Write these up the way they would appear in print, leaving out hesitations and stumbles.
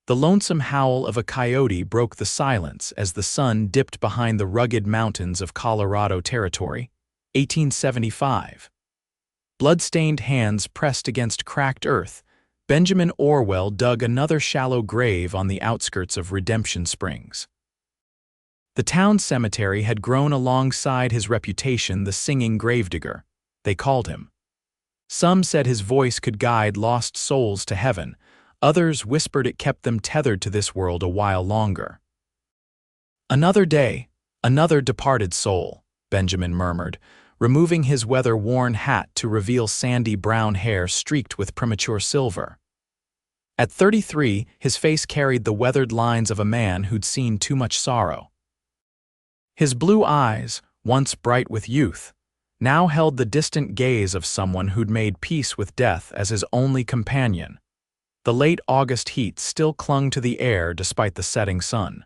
The lonesome howl of a coyote broke the silence as the sun dipped behind the rugged mountains of Colorado Territory, 1875. Blood-stained hands pressed against cracked earth, Benjamin Orwell dug another shallow grave on the outskirts of Redemption Springs. The town cemetery had grown alongside his reputation, the singing gravedigger, they called him. Some said his voice could guide lost souls to heaven, others whispered it kept them tethered to this world a while longer. "Another day, another departed soul," Benjamin murmured, removing his weather-worn hat to reveal sandy brown hair streaked with premature silver. At 33, his face carried the weathered lines of a man who'd seen too much sorrow. His blue eyes, once bright with youth, now held the distant gaze of someone who'd made peace with death as his only companion. The late August heat still clung to the air despite the setting sun.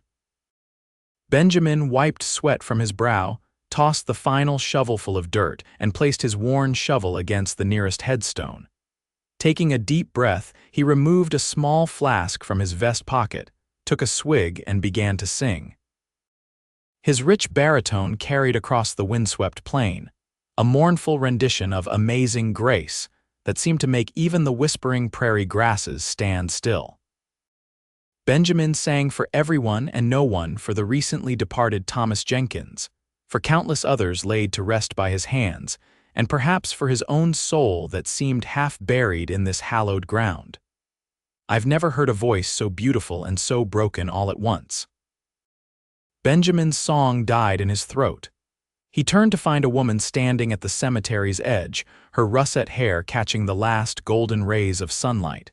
Benjamin wiped sweat from his brow, tossed the final shovelful of dirt, and placed his worn shovel against the nearest headstone. Taking a deep breath, he removed a small flask from his vest pocket, took a swig, and began to sing. His rich baritone carried across the windswept plain, a mournful rendition of Amazing Grace that seemed to make even the whispering prairie grasses stand still. Benjamin sang for everyone and no one, for the recently departed Thomas Jenkins, for countless others laid to rest by his hands, and perhaps for his own soul that seemed half buried in this hallowed ground. I've never heard a voice so beautiful and so broken all at once. Benjamin's song died in his throat. He turned to find a woman standing at the cemetery's edge, her russet hair catching the last golden rays of sunlight.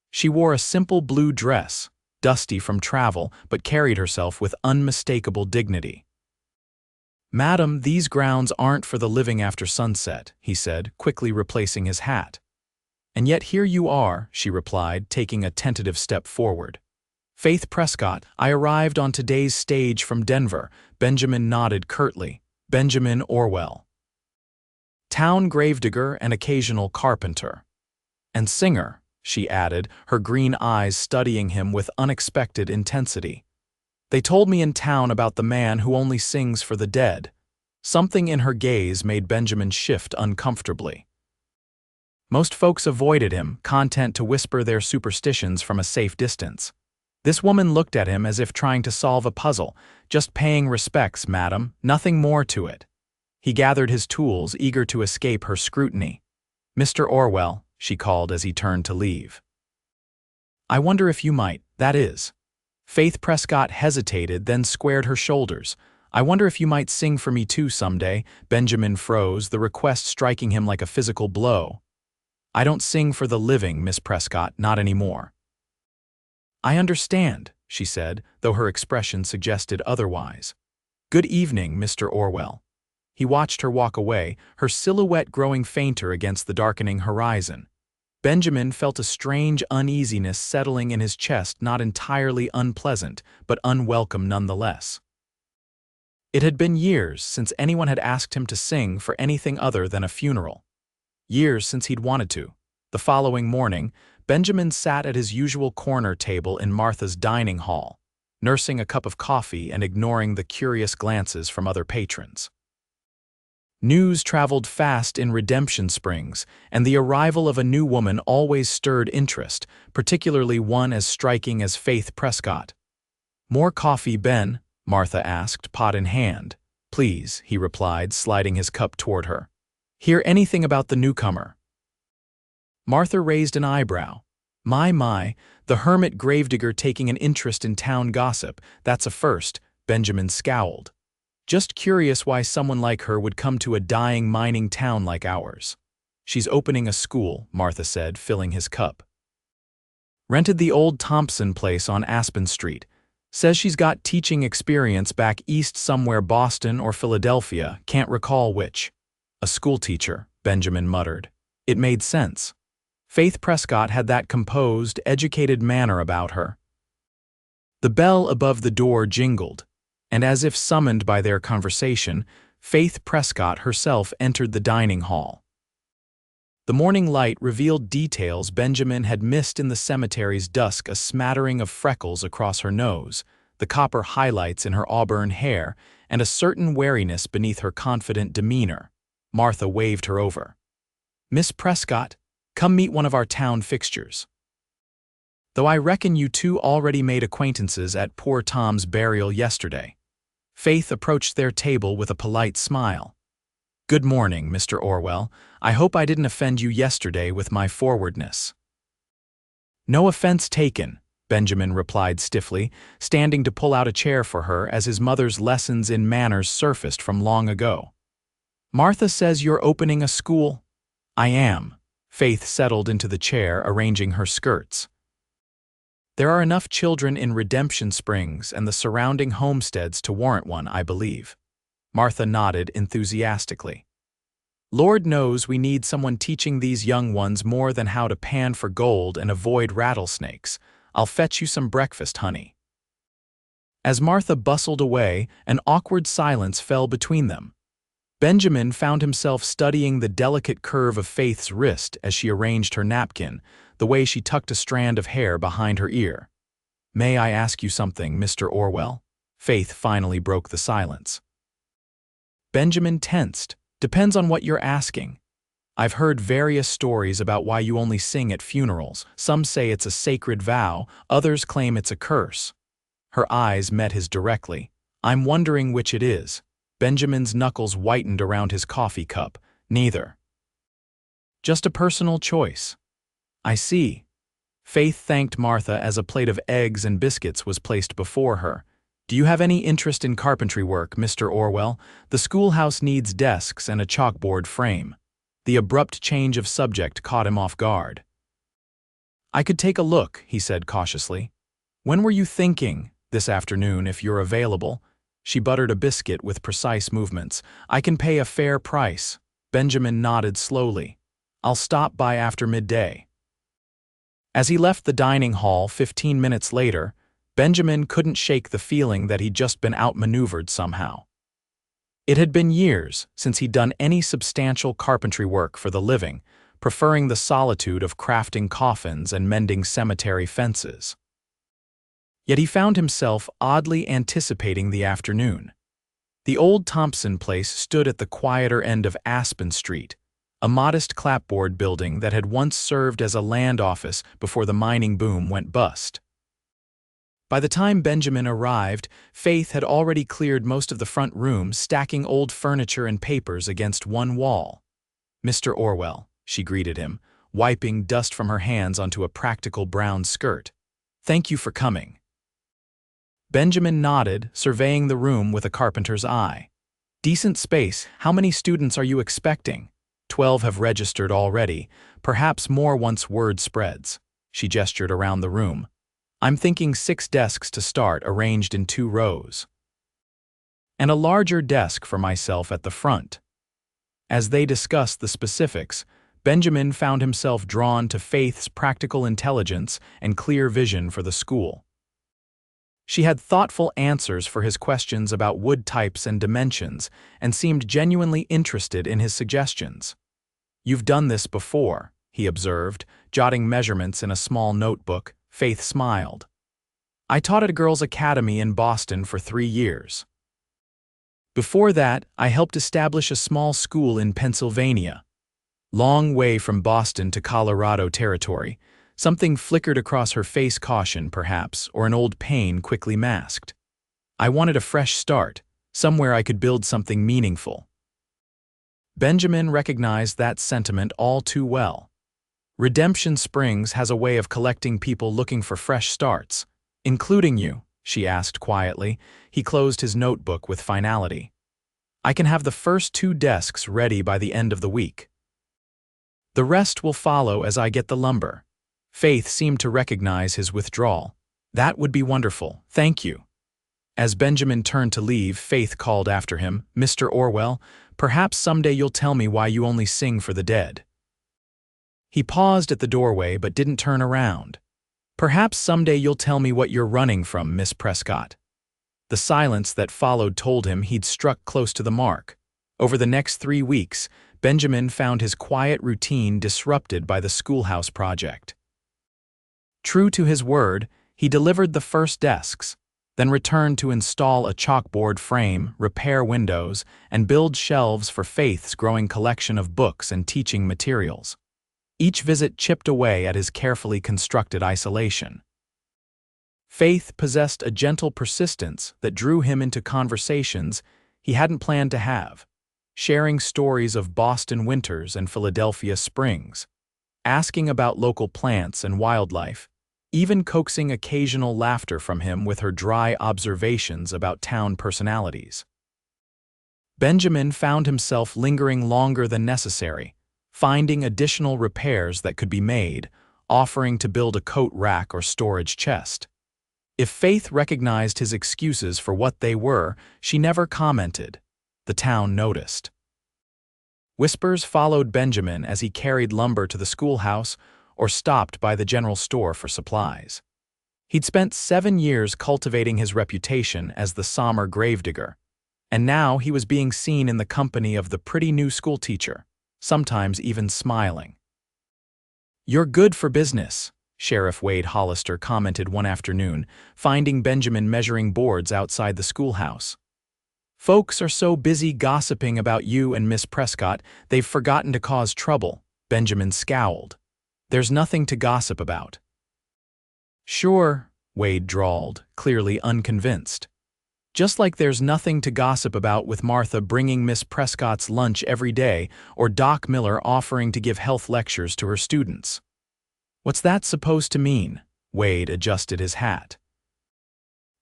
She wore a simple blue dress, dusty from travel, but carried herself with unmistakable dignity. "Madam, these grounds aren't for the living after sunset," he said, quickly replacing his hat. "And yet here you are," she replied, taking a tentative step forward. "Faith Prescott, I arrived on today's stage from Denver." Benjamin nodded curtly. "Benjamin Orwell. Town gravedigger and occasional carpenter. And singer," she added, her green eyes studying him with unexpected intensity. "They told me in town about the man who only sings for the dead." Something in her gaze made Benjamin shift uncomfortably. Most folks avoided him, content to whisper their superstitions from a safe distance. This woman looked at him as if trying to solve a puzzle. "Just paying respects, madam, nothing more to it." He gathered his tools, eager to escape her scrutiny. "Mr. Orwell," she called as he turned to leave. "I wonder if you might, that is." Faith Prescott hesitated, then squared her shoulders. "I wonder if you might sing for me too someday." Benjamin froze, the request striking him like a physical blow. "I don't sing for the living, Miss Prescott, not anymore." "I understand," she said, though her expression suggested otherwise. "Good evening, Mr. Orwell." He watched her walk away, her silhouette growing fainter against the darkening horizon. Benjamin felt a strange uneasiness settling in his chest, not entirely unpleasant, but unwelcome nonetheless. It had been years since anyone had asked him to sing for anything other than a funeral. Years since he'd wanted to. The following morning, Benjamin sat at his usual corner table in Martha's dining hall, nursing a cup of coffee and ignoring the curious glances from other patrons. News traveled fast in Redemption Springs, and the arrival of a new woman always stirred interest, particularly one as striking as Faith Prescott. "More coffee, Ben?" Martha asked, pot in hand. "Please," he replied, sliding his cup toward her. "Hear anything about the newcomer?" Martha raised an eyebrow. My, the hermit gravedigger taking an interest in town gossip, that's a first." Benjamin scowled. "Just curious why someone like her would come to a dying mining town like ours." "She's opening a school," Martha said, filling his cup. "Rented the old Thompson place on Aspen Street. Says she's got teaching experience back east somewhere, Boston or Philadelphia, can't recall which." "A schoolteacher," Benjamin muttered. It made sense. Faith Prescott had that composed, educated manner about her. The bell above the door jingled, and as if summoned by their conversation, Faith Prescott herself entered the dining hall. The morning light revealed details Benjamin had missed in the cemetery's dusk: a smattering of freckles across her nose, the copper highlights in her auburn hair, and a certain wariness beneath her confident demeanor. Martha waved her over. "Miss Prescott, come meet one of our town fixtures. Though I reckon you two already made acquaintances at poor Tom's burial yesterday." Faith approached their table with a polite smile. "Good morning, Mr. Orwell. I hope I didn't offend you yesterday with my forwardness." "No offense taken," Benjamin replied stiffly, standing to pull out a chair for her as his mother's lessons in manners surfaced from long ago. "Martha says you're opening a school." "I am." Faith settled into the chair, arranging her skirts. "There are enough children in Redemption Springs and the surrounding homesteads to warrant one, I believe." Martha nodded enthusiastically. "Lord knows we need someone teaching these young ones more than how to pan for gold and avoid rattlesnakes. I'll fetch you some breakfast, honey." As Martha bustled away, an awkward silence fell between them. Benjamin found himself studying the delicate curve of Faith's wrist as she arranged her napkin, the way she tucked a strand of hair behind her ear. "May I ask you something, Mr. Orwell?" Faith finally broke the silence. Benjamin tensed. "Depends on what you're asking. I've heard various stories about why you only sing at funerals. Some say it's a sacred vow, others claim it's a curse." Her eyes met his directly. "I'm wondering which it is." Benjamin's knuckles whitened around his coffee cup. "Neither. Just a personal choice." "I see." Faith thanked Martha as a plate of eggs and biscuits was placed before her. "Do you have any interest in carpentry work, Mr. Orwell? The schoolhouse needs desks and a chalkboard frame." The abrupt change of subject caught him off guard. "I could take a look," he said cautiously. "When were you thinking?" "This afternoon, if you're available." She buttered a biscuit with precise movements. "I can pay a fair price." Benjamin nodded slowly. "I'll stop by after midday." As he left the dining hall 15 minutes later, Benjamin couldn't shake the feeling that he'd just been outmaneuvered somehow. It had been years since he'd done any substantial carpentry work for the living, preferring the solitude of crafting coffins and mending cemetery fences. Yet he found himself oddly anticipating the afternoon. The old Thompson place stood at the quieter end of Aspen Street, a modest clapboard building that had once served as a land office before the mining boom went bust. By the time Benjamin arrived, Faith had already cleared most of the front room, stacking old furniture and papers against one wall. "Mr. Orwell," she greeted him, wiping dust from her hands onto a practical brown skirt. "Thank you for coming." Benjamin nodded, surveying the room with a carpenter's eye. "Decent space. How many students are you expecting?" 12 have registered already, perhaps more once word spreads." She gestured around the room. "I'm thinking 6 desks to start, arranged in 2 rows. And a larger desk for myself at the front." As they discussed the specifics, Benjamin found himself drawn to Faith's practical intelligence and clear vision for the school. She had thoughtful answers for his questions about wood types and dimensions, and seemed genuinely interested in his suggestions. "You've done this before," he observed, jotting measurements in a small notebook. Faith smiled. "I taught at a girls' academy in Boston for 3 years. Before that, I helped establish a small school in Pennsylvania. Long way from Boston to Colorado territory." Something flickered across her face, caution perhaps, or an old pain quickly masked. "I wanted a fresh start, somewhere I could build something meaningful." Benjamin recognized that sentiment all too well. Redemption Springs has a way of collecting people looking for fresh starts. "Including you?" she asked quietly. He closed his notebook with finality. "I can have the first 2 desks ready by the end of the week. The rest will follow as I get the lumber." Faith seemed to recognize his withdrawal. "That would be wonderful, thank you." As Benjamin turned to leave, Faith called after him, "Mr. Orwell, perhaps someday you'll tell me why you only sing for the dead." He paused at the doorway but didn't turn around. "Perhaps someday you'll tell me what you're running from, Miss Prescott." The silence that followed told him he'd struck close to the mark. Over the next 3 weeks, Benjamin found his quiet routine disrupted by the schoolhouse project. True to his word, he delivered the first desks, then returned to install a chalkboard frame, repair windows, and build shelves for Faith's growing collection of books and teaching materials. Each visit chipped away at his carefully constructed isolation. Faith possessed a gentle persistence that drew him into conversations he hadn't planned to have, sharing stories of Boston winters and Philadelphia springs, asking about local plants and wildlife, even coaxing occasional laughter from him with her dry observations about town personalities. Benjamin found himself lingering longer than necessary, finding additional repairs that could be made, offering to build a coat rack or storage chest. If Faith recognized his excuses for what they were, she never commented. The town noticed. Whispers followed Benjamin as he carried lumber to the schoolhouse or stopped by the general store for supplies. He'd spent 7 years cultivating his reputation as the somber gravedigger, and now he was being seen in the company of the pretty new schoolteacher, sometimes even smiling. "You're good for business," Sheriff Wade Hollister commented one afternoon, finding Benjamin measuring boards outside the schoolhouse. "Folks are so busy gossiping about you and Miss Prescott, they've forgotten to cause trouble," Benjamin scowled. "There's nothing to gossip about." "Sure," Wade drawled, clearly unconvinced. "Just like there's nothing to gossip about with Martha bringing Miss Prescott's lunch every day or Doc Miller offering to give health lectures to her students." "What's that supposed to mean?" Wade adjusted his hat.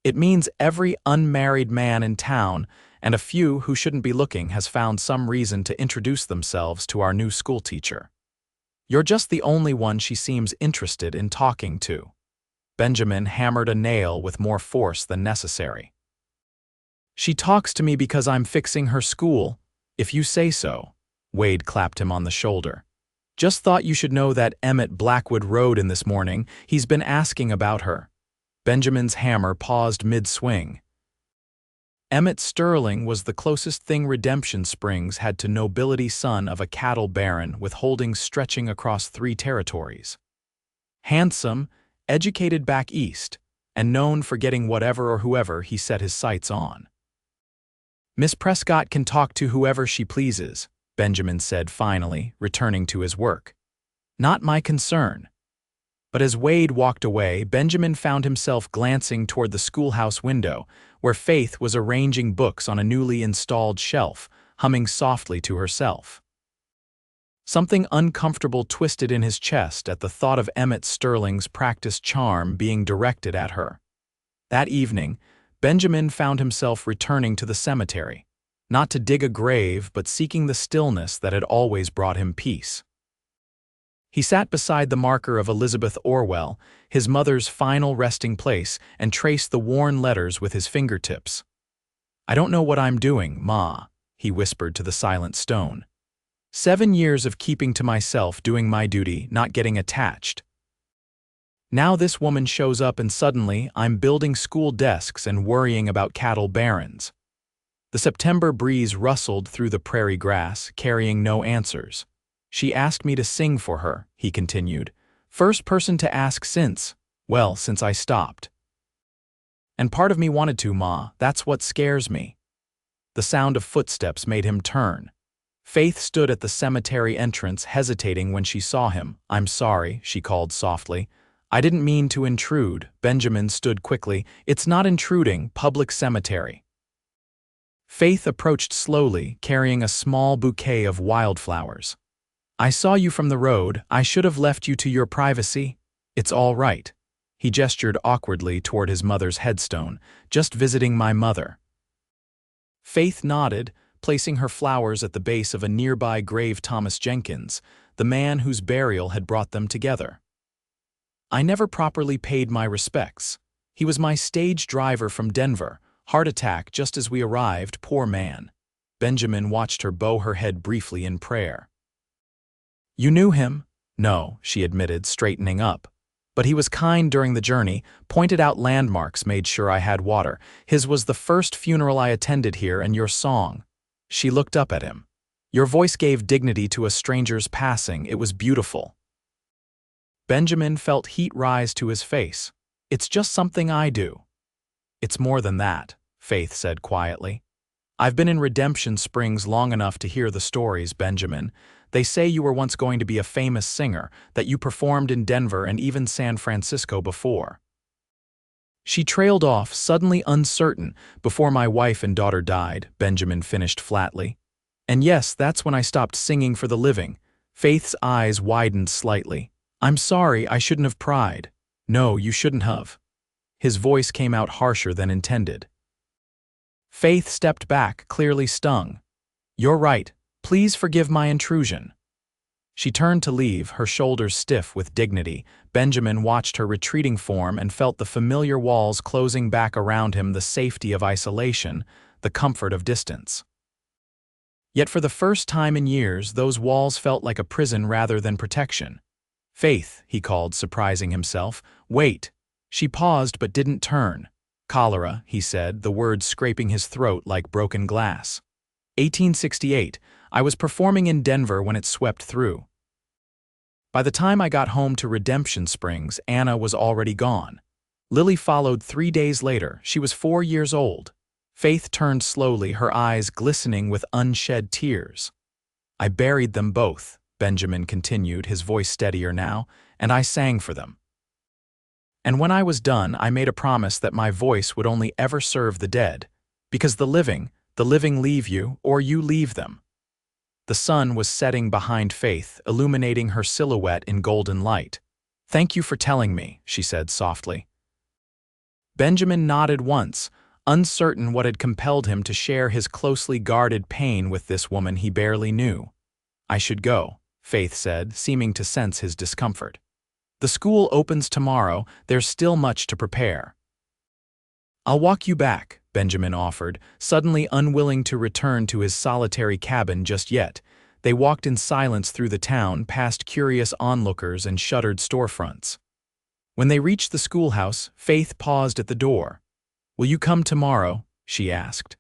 "It means every unmarried man in town and a few who shouldn't be looking has found some reason to introduce themselves to our new schoolteacher. You're just the only one she seems interested in talking to." Benjamin hammered a nail with more force than necessary. "She talks to me because I'm fixing her school, if you say so." Wade clapped him on the shoulder. "Just thought you should know that Emmett Blackwood rode in this morning. He's been asking about her." Benjamin's hammer paused mid-swing. Emmett Sterling was the closest thing Redemption Springs had to nobility, son of a cattle baron with holdings stretching across 3 territories. Handsome, educated back east, and known for getting whatever or whoever he set his sights on. "Miss Prescott can talk to whoever she pleases," Benjamin said finally, returning to his work. "Not my concern." But as Wade walked away, Benjamin found himself glancing toward the schoolhouse window, where Faith was arranging books on a newly installed shelf, humming softly to herself. Something uncomfortable twisted in his chest at the thought of Emmett Sterling's practiced charm being directed at her. That evening, Benjamin found himself returning to the cemetery, not to dig a grave but seeking the stillness that had always brought him peace. He sat beside the marker of Elizabeth Orwell, his mother's final resting place, and traced the worn letters with his fingertips. "I don't know what I'm doing, Ma," he whispered to the silent stone. 7 years of keeping to myself, doing my duty, not getting attached. Now this woman shows up and suddenly I'm building school desks and worrying about cattle barons." The September breeze rustled through the prairie grass, carrying no answers. "She asked me to sing for her," he continued. "First person to ask since I stopped. And part of me wanted to, Ma, that's what scares me." The sound of footsteps made him turn. Faith stood at the cemetery entrance, hesitating when she saw him. "I'm sorry," she called softly. "I didn't mean to intrude." Benjamin stood quickly. "It's not intruding, public cemetery." Faith approached slowly, carrying a small bouquet of wildflowers. "I saw you from the road. I should have left you to your privacy." "It's all right." He gestured awkwardly toward his mother's headstone. "Just visiting my mother." Faith nodded, placing her flowers at the base of a nearby grave. "Thomas Jenkins, the man whose burial had brought them together. I never properly paid my respects. He was my stage driver from Denver. Heart attack just as we arrived, poor man." Benjamin watched her bow her head briefly in prayer. "You knew him?" "No," she admitted, straightening up. "But he was kind during the journey, pointed out landmarks, made sure I had water. His was the first funeral I attended here, and your song." She looked up at him. Your voice gave dignity to a stranger's passing. It was beautiful. Benjamin felt heat rise to his face. It's just something I do. It's more than that, Faith said quietly. I've been in Redemption Springs long enough to hear the stories, Benjamin. They say you were once going to be a famous singer, that you performed in Denver and even San Francisco before. She trailed off, suddenly uncertain. Before my wife and daughter died, Benjamin finished flatly. And yes, that's when I stopped singing for the living. Faith's eyes widened slightly. I'm sorry, I shouldn't have pried. No, you shouldn't have. His voice came out harsher than intended. Faith stepped back, clearly stung. You're right. Please forgive my intrusion. She turned to leave, her shoulders stiff with dignity. Benjamin watched her retreating form and felt the familiar walls closing back around him, the safety of isolation, the comfort of distance. Yet for the first time in years, those walls felt like a prison rather than protection. Faith, he called, surprising himself. Wait. She paused but didn't turn. Cholera, he said, the words scraping his throat like broken glass. 1868. I was performing in Denver when it swept through. By the time I got home to Redemption Springs, Anna was already gone. Lily followed 3 days later. She was 4 years old. Faith turned slowly, her eyes glistening with unshed tears. I buried them both, Benjamin continued, his voice steadier now, and I sang for them. And when I was done, I made a promise that my voice would only ever serve the dead, because the living leave you, or you leave them. The sun was setting behind Faith, illuminating her silhouette in golden light. Thank you for telling me, she said softly. Benjamin nodded once, uncertain what had compelled him to share his closely guarded pain with this woman he barely knew. I should go, Faith said, seeming to sense his discomfort. The school opens tomorrow. There's still much to prepare. I'll walk you back, Benjamin offered, suddenly unwilling to return to his solitary cabin just yet. They walked in silence through the town, past curious onlookers and shuttered storefronts. When they reached the schoolhouse, Faith paused at the door. Will you come tomorrow? She asked.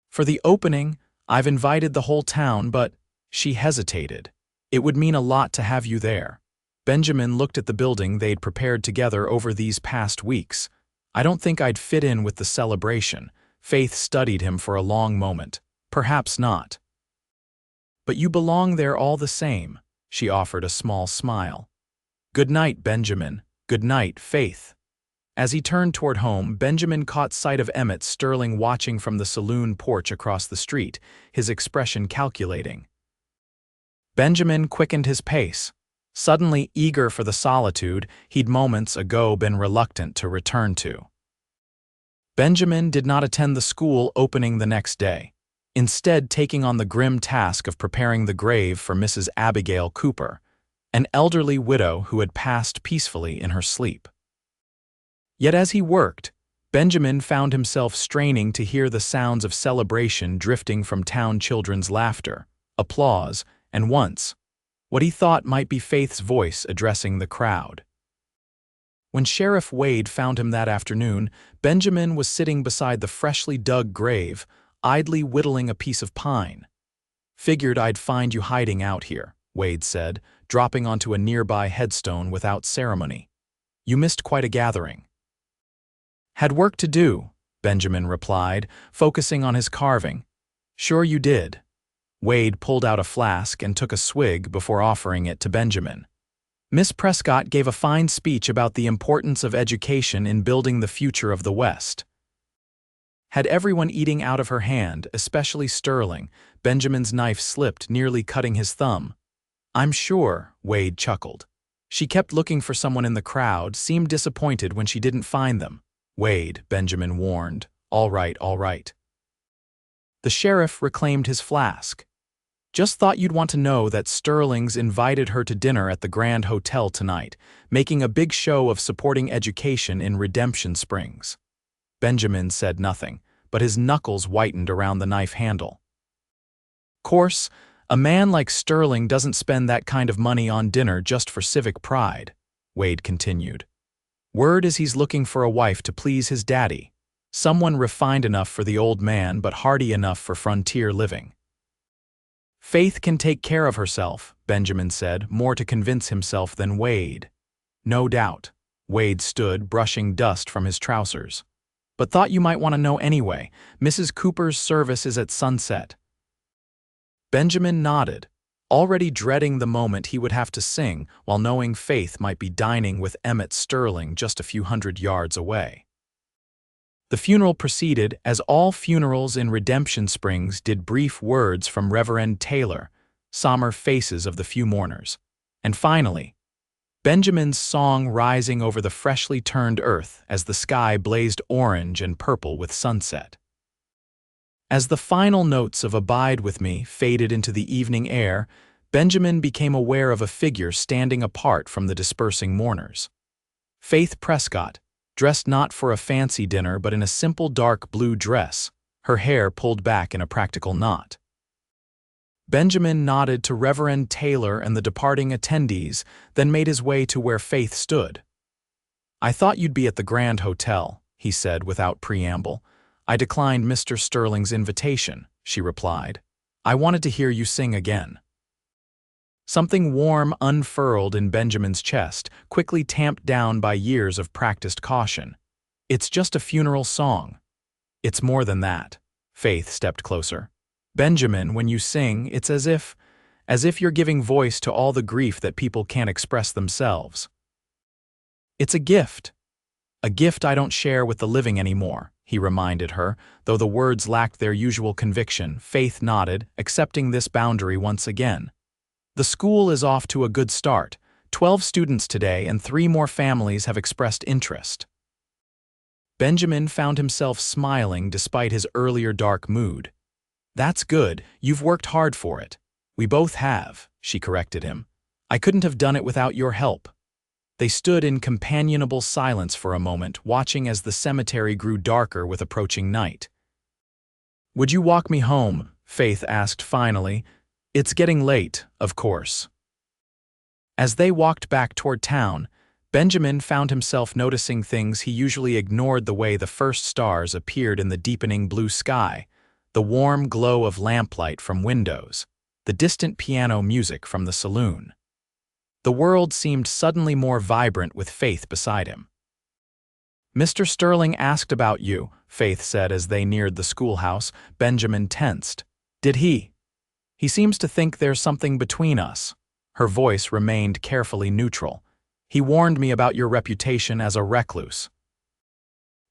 For the opening, I've invited the whole town, but she hesitated. It would mean a lot to have you there. Benjamin looked at the building they'd prepared together over these past weeks. I don't think I'd fit in with the celebration. Faith studied him for a long moment. Perhaps not. But you belong there all the same, she offered a small smile. Good night, Benjamin. Good night, Faith. As he turned toward home, Benjamin caught sight of Emmett Sterling watching from the saloon porch across the street, his expression calculating. Benjamin quickened his pace. Suddenly eager for the solitude he'd moments ago been reluctant to return to. Benjamin did not attend the school opening the next day, instead taking on the grim task of preparing the grave for Mrs. Abigail Cooper, an elderly widow who had passed peacefully in her sleep. Yet as he worked, Benjamin found himself straining to hear the sounds of celebration drifting from town children's laughter, applause, and once, what he thought might be Faith's voice addressing the crowd. When Sheriff Wade found him that afternoon, Benjamin was sitting beside the freshly dug grave, idly whittling a piece of pine. Figured I'd find you hiding out here, Wade said, dropping onto a nearby headstone without ceremony. You missed quite a gathering. Had work to do, Benjamin replied, focusing on his carving. Sure you did. Wade pulled out a flask and took a swig before offering it to Benjamin. Miss Prescott gave a fine speech about the importance of education in building the future of the West. Had everyone eating out of her hand, especially Sterling, Benjamin's knife slipped, nearly cutting his thumb. I'm sure, Wade chuckled. She kept looking for someone in the crowd, seemed disappointed when she didn't find them. Wade, Benjamin warned. All right, all right. The sheriff reclaimed his flask. Just thought you'd want to know that Sterling's invited her to dinner at the Grand Hotel tonight, making a big show of supporting education in Redemption Springs. Benjamin said nothing, but his knuckles whitened around the knife handle. Course, a man like Sterling doesn't spend that kind of money on dinner just for civic pride, Wade continued. Word is he's looking for a wife to please his daddy, someone refined enough for the old man but hardy enough for frontier living. Faith can take care of herself, Benjamin said, more to convince himself than Wade. No doubt. Wade stood, brushing dust from his trousers. But thought you might want to know anyway. Mrs. Cooper's service is at sunset. Benjamin nodded, already dreading the moment he would have to sing while knowing Faith might be dining with Emmett Sterling just a few hundred yards away. The funeral proceeded as all funerals in Redemption Springs did. Brief words from Reverend Taylor, somber faces of the few mourners, and finally, Benjamin's song rising over the freshly turned earth as the sky blazed orange and purple with sunset. As the final notes of Abide With Me faded into the evening air, Benjamin became aware of a figure standing apart from the dispersing mourners. Faith Prescott, dressed not for a fancy dinner but in a simple dark blue dress, her hair pulled back in a practical knot. Benjamin nodded to Reverend Taylor and the departing attendees, then made his way to where Faith stood. "I thought you'd be at the Grand Hotel," he said without preamble. "I declined Mr. Sterling's invitation," she replied. "I wanted to hear you sing again." Something warm unfurled in Benjamin's chest, quickly tamped down by years of practiced caution. "It's just a funeral song." "It's more than that." Faith stepped closer. "Benjamin, when you sing, it's as if you're giving voice to all the grief that people can't express themselves." "It's a gift I don't share with the living anymore," he reminded her, though the words lacked their usual conviction. Faith nodded, accepting this boundary once again. "The school is off to a good start. 12 students today and 3 more families have expressed interest." Benjamin found himself smiling despite his earlier dark mood. "That's good, you've worked hard for it." "We both have," she corrected him. "I couldn't have done it without your help." They stood in companionable silence for a moment, watching as the cemetery grew darker with approaching night. "Would you walk me home?" Faith asked finally. "It's getting late, of course." As they walked back toward town, Benjamin found himself noticing things he usually ignored: the way the first stars appeared in the deepening blue sky, the warm glow of lamplight from windows, the distant piano music from the saloon. The world seemed suddenly more vibrant with Faith beside him. "Mr. Sterling asked about you," Faith said as they neared the schoolhouse. Benjamin tensed. "Did he?" "He seems to think there's something between us." Her voice remained carefully neutral. "He warned me about your reputation as a recluse.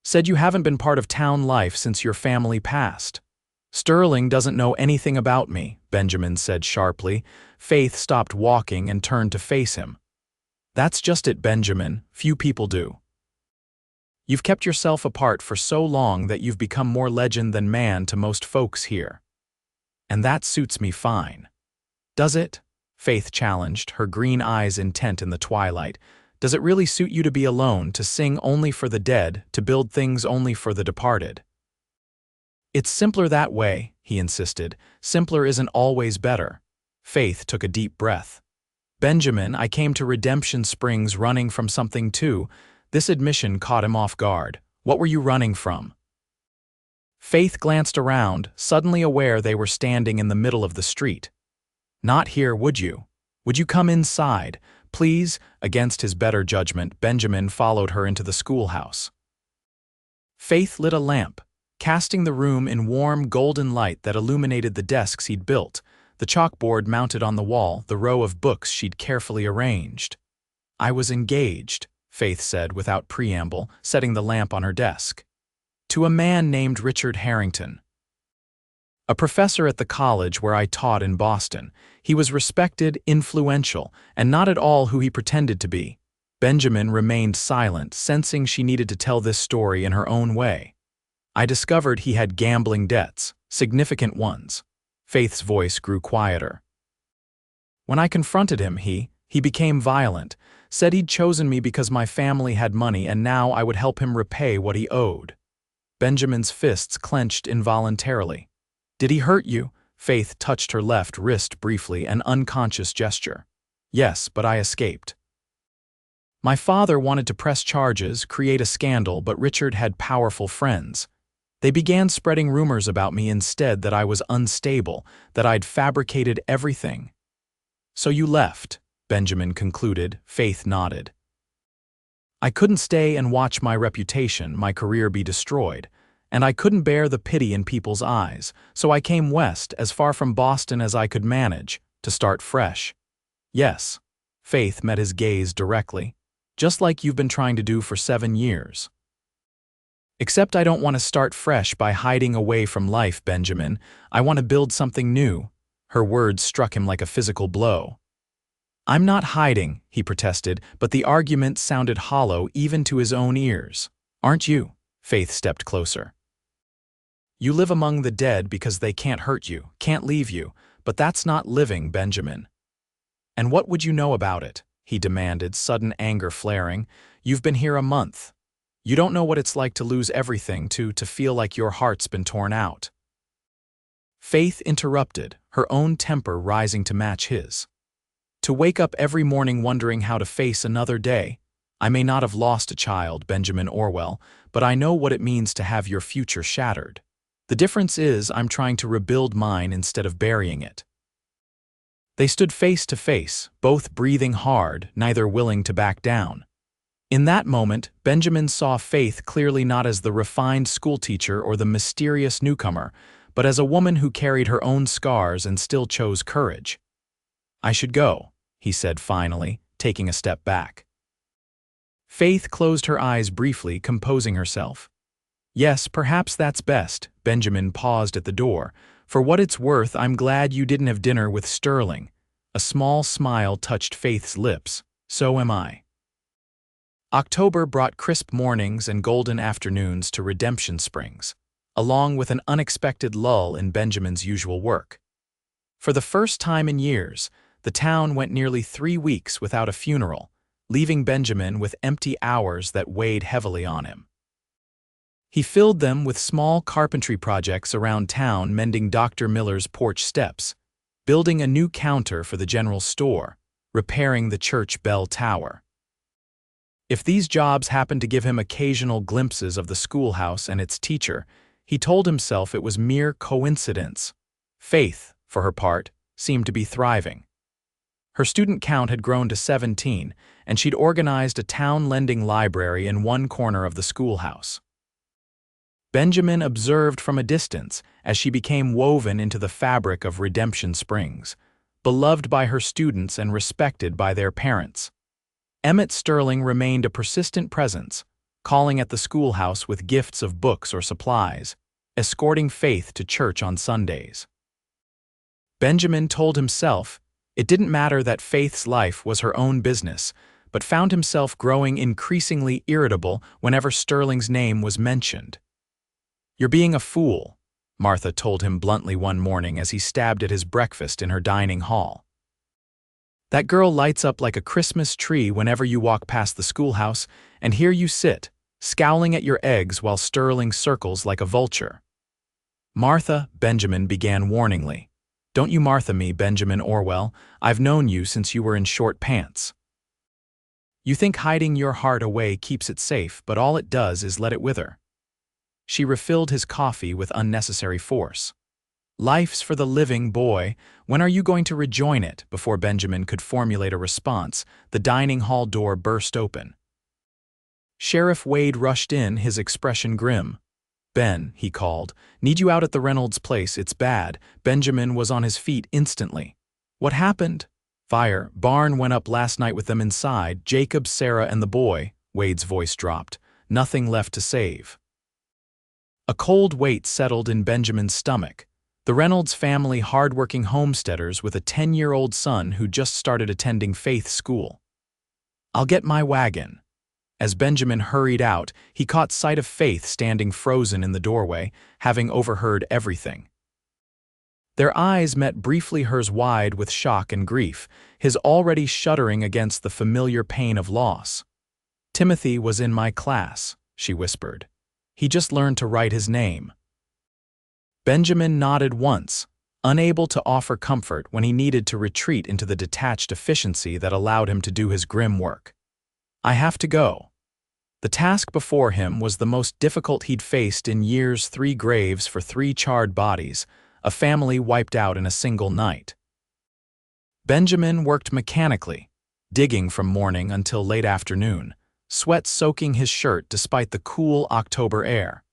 Said you haven't been part of town life since your family passed." "Sterling doesn't know anything about me," Benjamin said sharply. Faith stopped walking and turned to face him. "That's just it, Benjamin. Few people do. You've kept yourself apart for so long that you've become more legend than man to most folks here. And that suits me fine." "Does it?" Faith challenged, her green eyes intent in the twilight. "Does it really suit you to be alone, to sing only for the dead, to build things only for the departed?" "It's simpler that way," he insisted. "Simpler isn't always better." Faith took a deep breath. "Benjamin, I came to Redemption Springs running from something too." This admission caught him off guard. "What were you running from?" Faith glanced around, suddenly aware they were standing in the middle of the street. "Not here, would you? Would you come inside, please?" Against his better judgment, Benjamin followed her into the schoolhouse. Faith lit a lamp, casting the room in warm golden light that illuminated the desks he'd built, the chalkboard mounted on the wall, the row of books she'd carefully arranged. "I was engaged," Faith said without preamble, setting the lamp on her desk. "To a man named Richard Harrington. A professor at the college where I taught in Boston. He was respected, influential, and not at all who he pretended to be." Benjamin remained silent, sensing she needed to tell this story in her own way. "I discovered he had gambling debts, significant ones." Faith's voice grew quieter. "When I confronted him, he became violent, said he'd chosen me because my family had money and now I would help him repay what he owed." Benjamin's fists clenched involuntarily. "Did he hurt you?" Faith touched her left wrist briefly, an unconscious gesture. "Yes, but I escaped. My father wanted to press charges, create a scandal, but Richard had powerful friends. They began spreading rumors about me instead, that I was unstable, that I'd fabricated everything. So you left, Benjamin concluded. Faith nodded. I couldn't stay and watch my reputation, my career be destroyed, and I couldn't bear the pity in people's eyes, so I came west, as far from Boston as I could manage, to start fresh. Yes, Faith met his gaze directly, just like you've been trying to do for 7 years. Except I don't want to start fresh by hiding away from life, Benjamin. I want to build something new. Her words struck him like a physical blow. I'm not hiding, he protested, but the argument sounded hollow even to his own ears. Aren't you? Faith stepped closer. You live among the dead because they can't hurt you, can't leave you, but that's not living, Benjamin. And what would you know about it? He demanded, sudden anger flaring. You've been here a month. You don't know what it's like to lose everything, to feel like your heart's been torn out. Faith interrupted, her own temper rising to match his. To wake up every morning wondering how to face another day. I may not have lost a child, Benjamin Orwell, but I know what it means to have your future shattered. The difference is I'm trying to rebuild mine instead of burying it. They stood face to face, both breathing hard, neither willing to back down. In that moment, Benjamin saw Faith clearly, not as the refined schoolteacher or the mysterious newcomer, but as a woman who carried her own scars and still chose courage. I should go, he said finally, taking a step back. Faith closed her eyes briefly, composing herself. Yes, perhaps that's best. Benjamin paused at the door. For what it's worth, I'm glad you didn't have dinner with Sterling. A small smile touched Faith's lips. So am I. October brought crisp mornings and golden afternoons to Redemption Springs, along with an unexpected lull in Benjamin's usual work. For the first time in years, the town went nearly 3 weeks without a funeral, leaving Benjamin with empty hours that weighed heavily on him. He filled them with small carpentry projects around town, mending Dr. Miller's porch steps, building a new counter for the general store, repairing the church bell tower. If these jobs happened to give him occasional glimpses of the schoolhouse and its teacher, he told himself it was mere coincidence. Faith, for her part, seemed to be thriving. Her student count had grown to 17, and she'd organized a town lending library in one corner of the schoolhouse. Benjamin observed from a distance as she became woven into the fabric of Redemption Springs, beloved by her students and respected by their parents. Emmett Sterling remained a persistent presence, calling at the schoolhouse with gifts of books or supplies, escorting Faith to church on Sundays. Benjamin told himself it didn't matter that Faith's life was her own business, but found himself growing increasingly irritable whenever Sterling's name was mentioned. You're being a fool, Martha told him bluntly one morning as he stabbed at his breakfast in her dining hall. That girl lights up like a Christmas tree whenever you walk past the schoolhouse, and here you sit, scowling at your eggs while Sterling circles like a vulture. Martha, Benjamin began warningly. Don't you Martha me, Benjamin Orwell. I've known you since you were in short pants. You think hiding your heart away keeps it safe, but all it does is let it wither. She refilled his coffee with unnecessary force. Life's for the living, boy. When are you going to rejoin it? Before Benjamin could formulate a response, the dining hall door burst open. Sheriff Wade rushed in, his expression grim. Ben, he called, need you out at the Reynolds place, it's bad. Benjamin was on his feet instantly. What happened? Fire. Barn went up last night with them inside, Jacob, Sarah, and the boy. Wade's voice dropped. Nothing left to save. A cold weight settled in Benjamin's stomach. The Reynolds family, hard-working homesteaders with a 10-year-old son who just started attending Faith school. I'll get my wagon. As Benjamin hurried out, he caught sight of Faith standing frozen in the doorway, having overheard everything. Their eyes met briefly, hers wide with shock and grief, his already shuddering against the familiar pain of loss. Timothy was in my class, she whispered. He just learned to write his name. Benjamin nodded once, unable to offer comfort when he needed to retreat into the detached efficiency that allowed him to do his grim work. I have to go. The task before him was the most difficult he'd faced in years: 3 graves for 3 charred bodies, a family wiped out in a single night. Benjamin worked mechanically, digging from morning until late afternoon, sweat soaking his shirt despite the cool October air.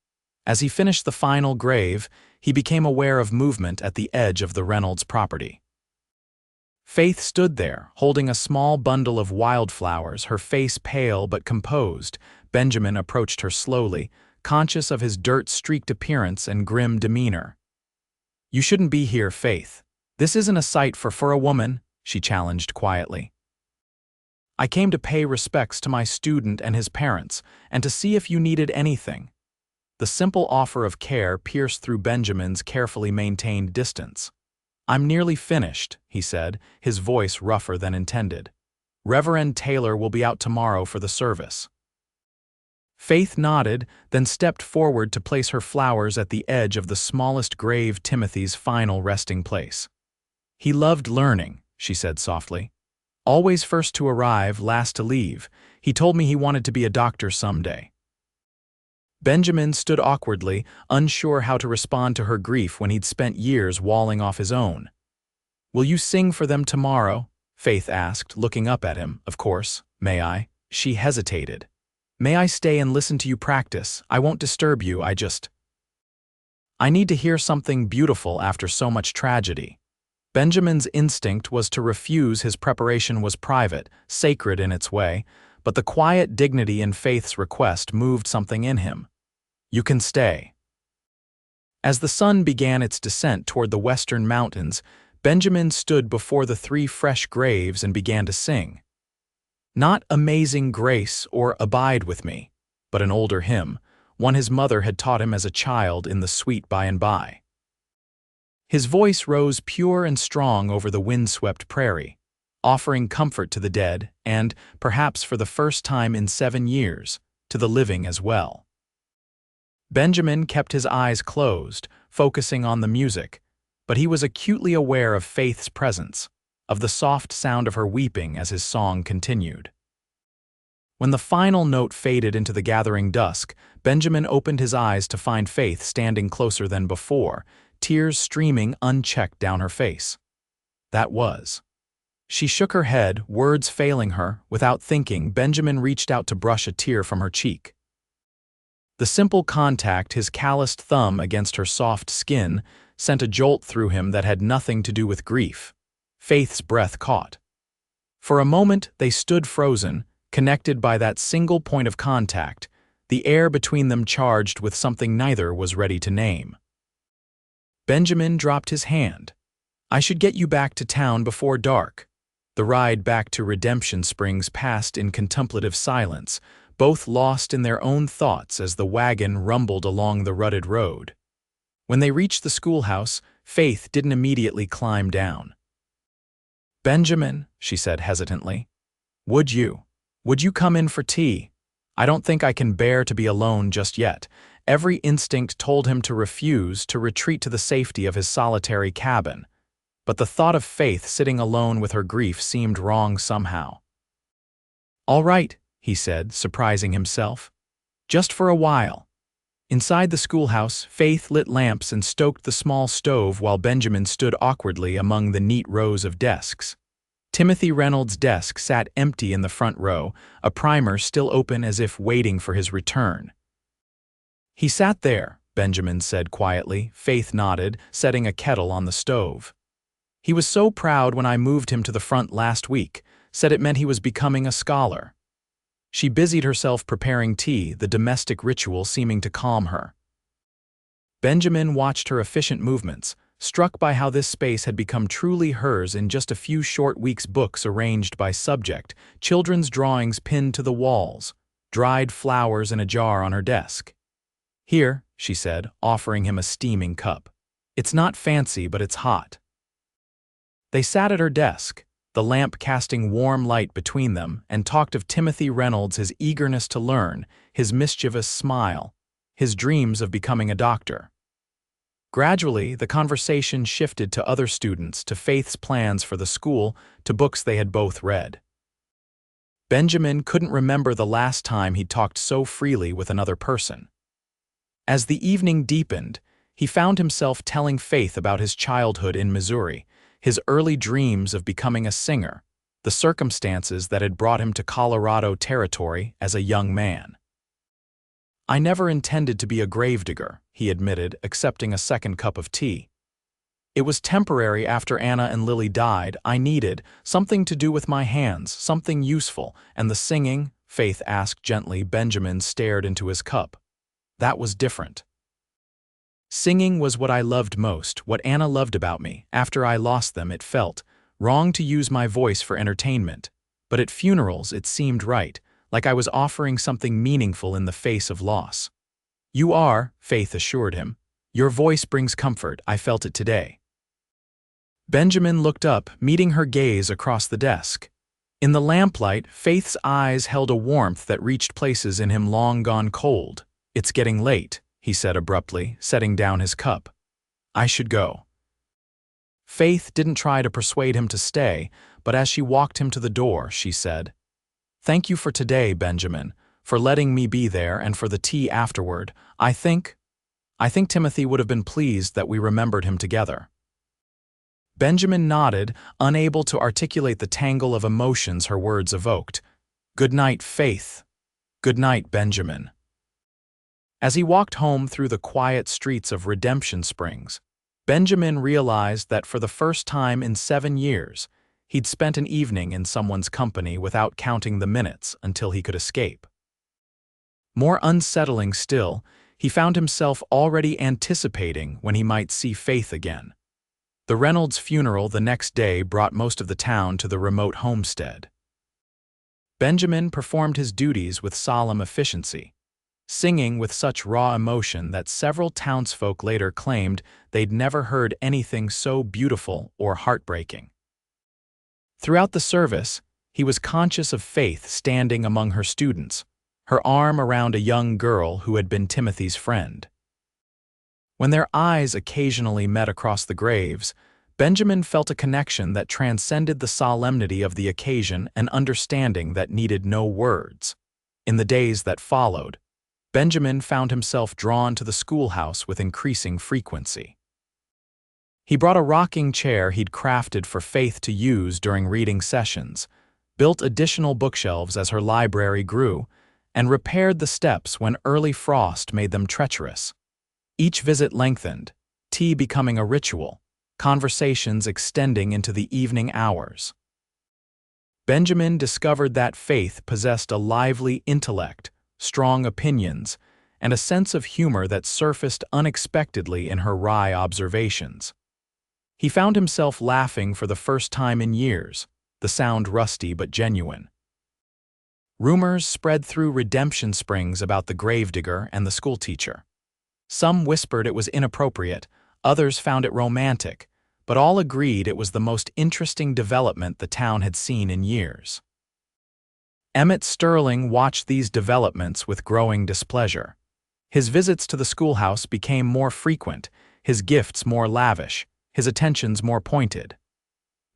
As he finished the final grave, he became aware of movement at the edge of the Reynolds property. Faith stood there, holding a small bundle of wildflowers, her face pale but composed. Benjamin approached her slowly, conscious of his dirt-streaked appearance and grim demeanor. "You shouldn't be here, Faith. This isn't a site for a woman," she challenged quietly. "I came to pay respects to my student and his parents, and to see if you needed anything." The simple offer of care pierced through Benjamin's carefully maintained distance. "I'm nearly finished," he said, his voice rougher than intended. "Reverend Taylor will be out tomorrow for the service." Faith nodded, then stepped forward to place her flowers at the edge of the smallest grave, Timothy's final resting place. "He loved learning," she said softly. "Always first to arrive, last to leave. He told me he wanted to be a doctor someday." Benjamin stood awkwardly, unsure how to respond to her grief when he'd spent years walling off his own. "Will you sing for them tomorrow?" Faith asked, looking up at him. "Of course. May I?" She hesitated. "May I stay and listen to you practice? I won't disturb you, I need to hear something beautiful after so much tragedy." Benjamin's instinct was to refuse. His preparation was private, sacred in its way, but the quiet dignity in Faith's request moved something in him. "You can stay." As the sun began its descent toward the western mountains, Benjamin stood before the 3 fresh graves and began to sing. Not Amazing Grace or Abide With Me, but an older hymn, one his mother had taught him as a child in the sweet by and by. His voice rose pure and strong over the windswept prairie, offering comfort to the dead and, perhaps for the first time in 7 years, to the living as well. Benjamin kept his eyes closed, focusing on the music, but he was acutely aware of Faith's presence, of the soft sound of her weeping as his song continued. When the final note faded into the gathering dusk, Benjamin opened his eyes to find Faith standing closer than before, tears streaming unchecked down her face. That was. She shook her head, words failing her. Without thinking, Benjamin reached out to brush a tear from her cheek. The simple contact, his calloused thumb against her soft skin, sent a jolt through him that had nothing to do with grief. Faith's breath caught. For a moment, they stood frozen, connected by that single point of contact, the air between them charged with something neither was ready to name. Benjamin dropped his hand. "I should get you back to town before dark." The ride back to Redemption Springs passed in contemplative silence, both lost in their own thoughts as the wagon rumbled along the rutted road. When they reached the schoolhouse, Faith didn't immediately climb down. "Benjamin," she said hesitantly, Would you come in for tea? I don't think I can bear to be alone just yet." Every instinct told him to refuse, to retreat to the safety of his solitary cabin. But the thought of Faith sitting alone with her grief seemed wrong somehow. "All right," he said, surprising himself. "Just for a while." Inside the schoolhouse, Faith lit lamps and stoked the small stove while Benjamin stood awkwardly among the neat rows of desks. Timothy Reynolds' desk sat empty in the front row, a primer still open as if waiting for his return. "He sat there," Benjamin said quietly. Faith nodded, setting a kettle on the stove. "He was so proud when I moved him to the front last week, said it meant he was becoming a scholar." She busied herself preparing tea, the domestic ritual seeming to calm her. Benjamin watched her efficient movements, struck by how this space had become truly hers in just a few short weeks. Books arranged by subject, children's drawings pinned to the walls, dried flowers in a jar on her desk. "Here," she said, offering him a steaming cup. "It's not fancy, but it's hot." They sat at her desk, the lamp casting warm light between them, and talked of Timothy Reynolds, his eagerness to learn, his mischievous smile, his dreams of becoming a doctor. Gradually, the conversation shifted to other students, to Faith's plans for the school, to books they had both read. Benjamin couldn't remember the last time he'd talked so freely with another person. As the evening deepened, he found himself telling Faith about his childhood in Missouri, his early dreams of becoming a singer, the circumstances that had brought him to Colorado Territory as a young man. "I never intended to be a gravedigger," he admitted, accepting a second cup of tea. "It was temporary after Anna and Lily died. I needed something to do with my hands, something useful, and the singing," Faith asked gently. Benjamin stared into his cup. "That was different. Singing was what I loved most, what Anna loved about me. After I lost them, it felt wrong to use my voice for entertainment, but at funerals it seemed right, like I was offering something meaningful in the face of loss." "You are," Faith assured him. "Your voice brings comfort. I felt it today." Benjamin looked up, meeting her gaze across the desk. In the lamplight, Faith's eyes held a warmth that reached places in him long gone cold. "It's getting late," he said abruptly, setting down his cup. "I should go." Faith didn't try to persuade him to stay, but as she walked him to the door, she said, "Thank you for today, Benjamin, for letting me be there and for the tea afterward. I think Timothy would have been pleased that we remembered him together." Benjamin nodded, unable to articulate the tangle of emotions her words evoked. "Good night, Faith." "Good night, Benjamin." As he walked home through the quiet streets of Redemption Springs, Benjamin realized that for the first time in 7 years, he'd spent an evening in someone's company without counting the minutes until he could escape. More unsettling still, he found himself already anticipating when he might see Faith again. The Reynolds funeral the next day brought most of the town to the remote homestead. Benjamin performed his duties with solemn efficiency, singing with such raw emotion that several townsfolk later claimed they'd never heard anything so beautiful or heartbreaking. Throughout the service, he was conscious of Faith standing among her students, her arm around a young girl who had been Timothy's friend. When their eyes occasionally met across the graves, Benjamin felt a connection that transcended the solemnity of the occasion, an understanding that needed no words. In the days that followed, Benjamin found himself drawn to the schoolhouse with increasing frequency. He brought a rocking chair he'd crafted for Faith to use during reading sessions, built additional bookshelves as her library grew, and repaired the steps when early frost made them treacherous. Each visit lengthened, tea becoming a ritual, conversations extending into the evening hours. Benjamin discovered that Faith possessed a lively intellect, strong opinions, and a sense of humor that surfaced unexpectedly in her wry observations. He found himself laughing for the first time in years, the sound rusty but genuine. Rumors spread through Redemption Springs about the gravedigger and the schoolteacher. Some whispered it was inappropriate, others found it romantic, but all agreed it was the most interesting development the town had seen in years. Emmett Sterling watched these developments with growing displeasure. His visits to the schoolhouse became more frequent, his gifts more lavish, his attentions more pointed.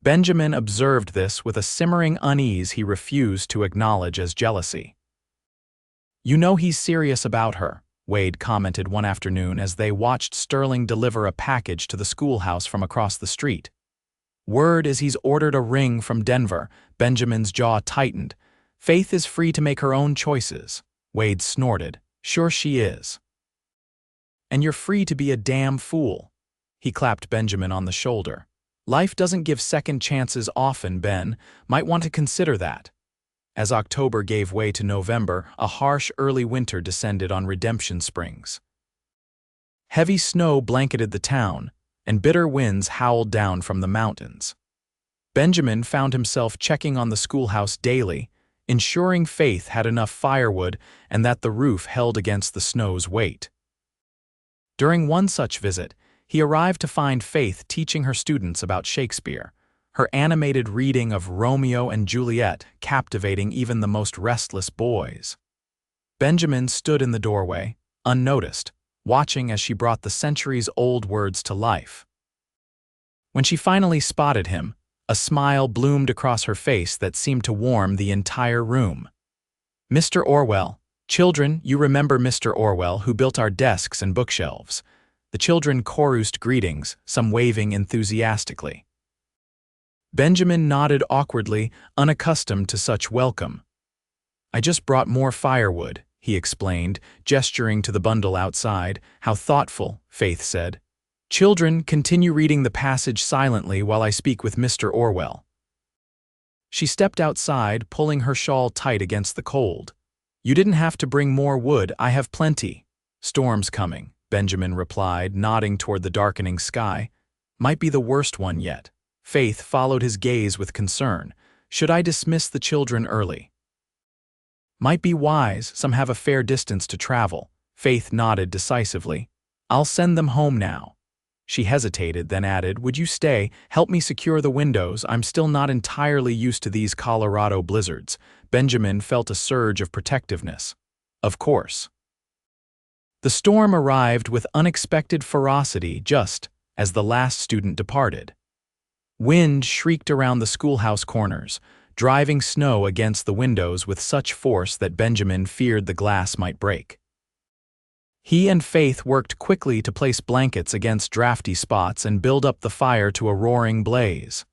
Benjamin observed this with a simmering unease he refused to acknowledge as jealousy. "You know he's serious about her," Wade commented one afternoon as they watched Sterling deliver a package to the schoolhouse from across the street. "Word is he's ordered a ring from Denver." Benjamin's jaw tightened. "Faith is free to make her own choices," Wade snorted. "Sure she is." "And you're free to be a damn fool." He clapped Benjamin on the shoulder. "Life doesn't give second chances often, Ben. Might want to consider that." As October gave way to November, a harsh early winter descended on Redemption Springs. Heavy snow blanketed the town, and bitter winds howled down from the mountains. Benjamin found himself checking on the schoolhouse daily, ensuring Faith had enough firewood and that the roof held against the snow's weight. During one such visit, he arrived to find Faith teaching her students about Shakespeare, her animated reading of Romeo and Juliet captivating even the most restless boys. Benjamin stood in the doorway, unnoticed, watching as she brought the centuries-old words to life. When she finally spotted him, A smile bloomed across her face that seemed to warm the entire room. "Mr. Orwell. Children, you remember Mr. Orwell, who built our desks and bookshelves." The children chorused greetings, some waving enthusiastically. Benjamin nodded awkwardly, unaccustomed to such welcome. "I just brought more firewood," he explained, gesturing to the bundle outside. "How thoughtful," Faith said. "Children, continue reading the passage silently while I speak with Mr. Orwell." She stepped outside, pulling her shawl tight against the cold. "You didn't have to bring more wood, I have plenty." "Storm's coming," Benjamin replied, nodding toward the darkening sky. "Might be the worst one yet." Faith followed his gaze with concern. "Should I dismiss the children early?" "Might be wise, some have a fair distance to travel." Faith nodded decisively. "I'll send them home now." She hesitated, then added, "Would you stay? Help me secure the windows. I'm still not entirely used to these Colorado blizzards." Benjamin felt a surge of protectiveness. "Of course." The storm arrived with unexpected ferocity just as the last student departed. Wind shrieked around the schoolhouse corners, driving snow against the windows with such force that Benjamin feared the glass might break. He and Faith worked quickly to place blankets against drafty spots and build up the fire to a roaring blaze.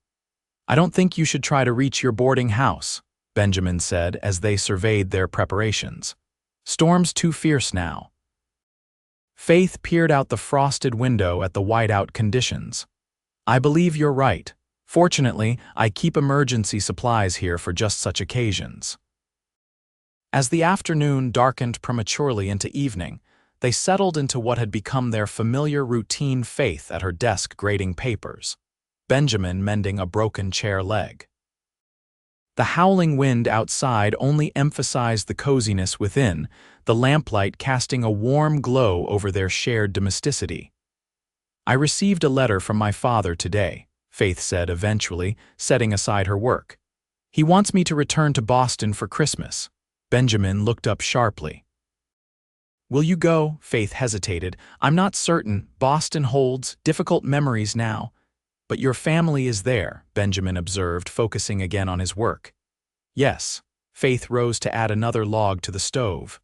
"I don't think you should try to reach your boarding house," Benjamin said as they surveyed their preparations. "Storm's too fierce now." Faith peered out the frosted window at the whiteout conditions. "I believe you're right. Fortunately, I keep emergency supplies here for just such occasions." As the afternoon darkened prematurely into evening, they settled into what had become their familiar routine. Faith at her desk grading papers, Benjamin mending a broken chair leg. The howling wind outside only emphasized the coziness within, the lamplight casting a warm glow over their shared domesticity. "I received a letter from my father today," Faith said eventually, setting aside her work. "He wants me to return to Boston for Christmas." Benjamin looked up sharply. "Will you go?" Faith hesitated. "I'm not certain. Boston holds difficult memories now." "But your family is there," Benjamin observed, focusing again on his work. "Yes." Faith rose to add another log to the stove.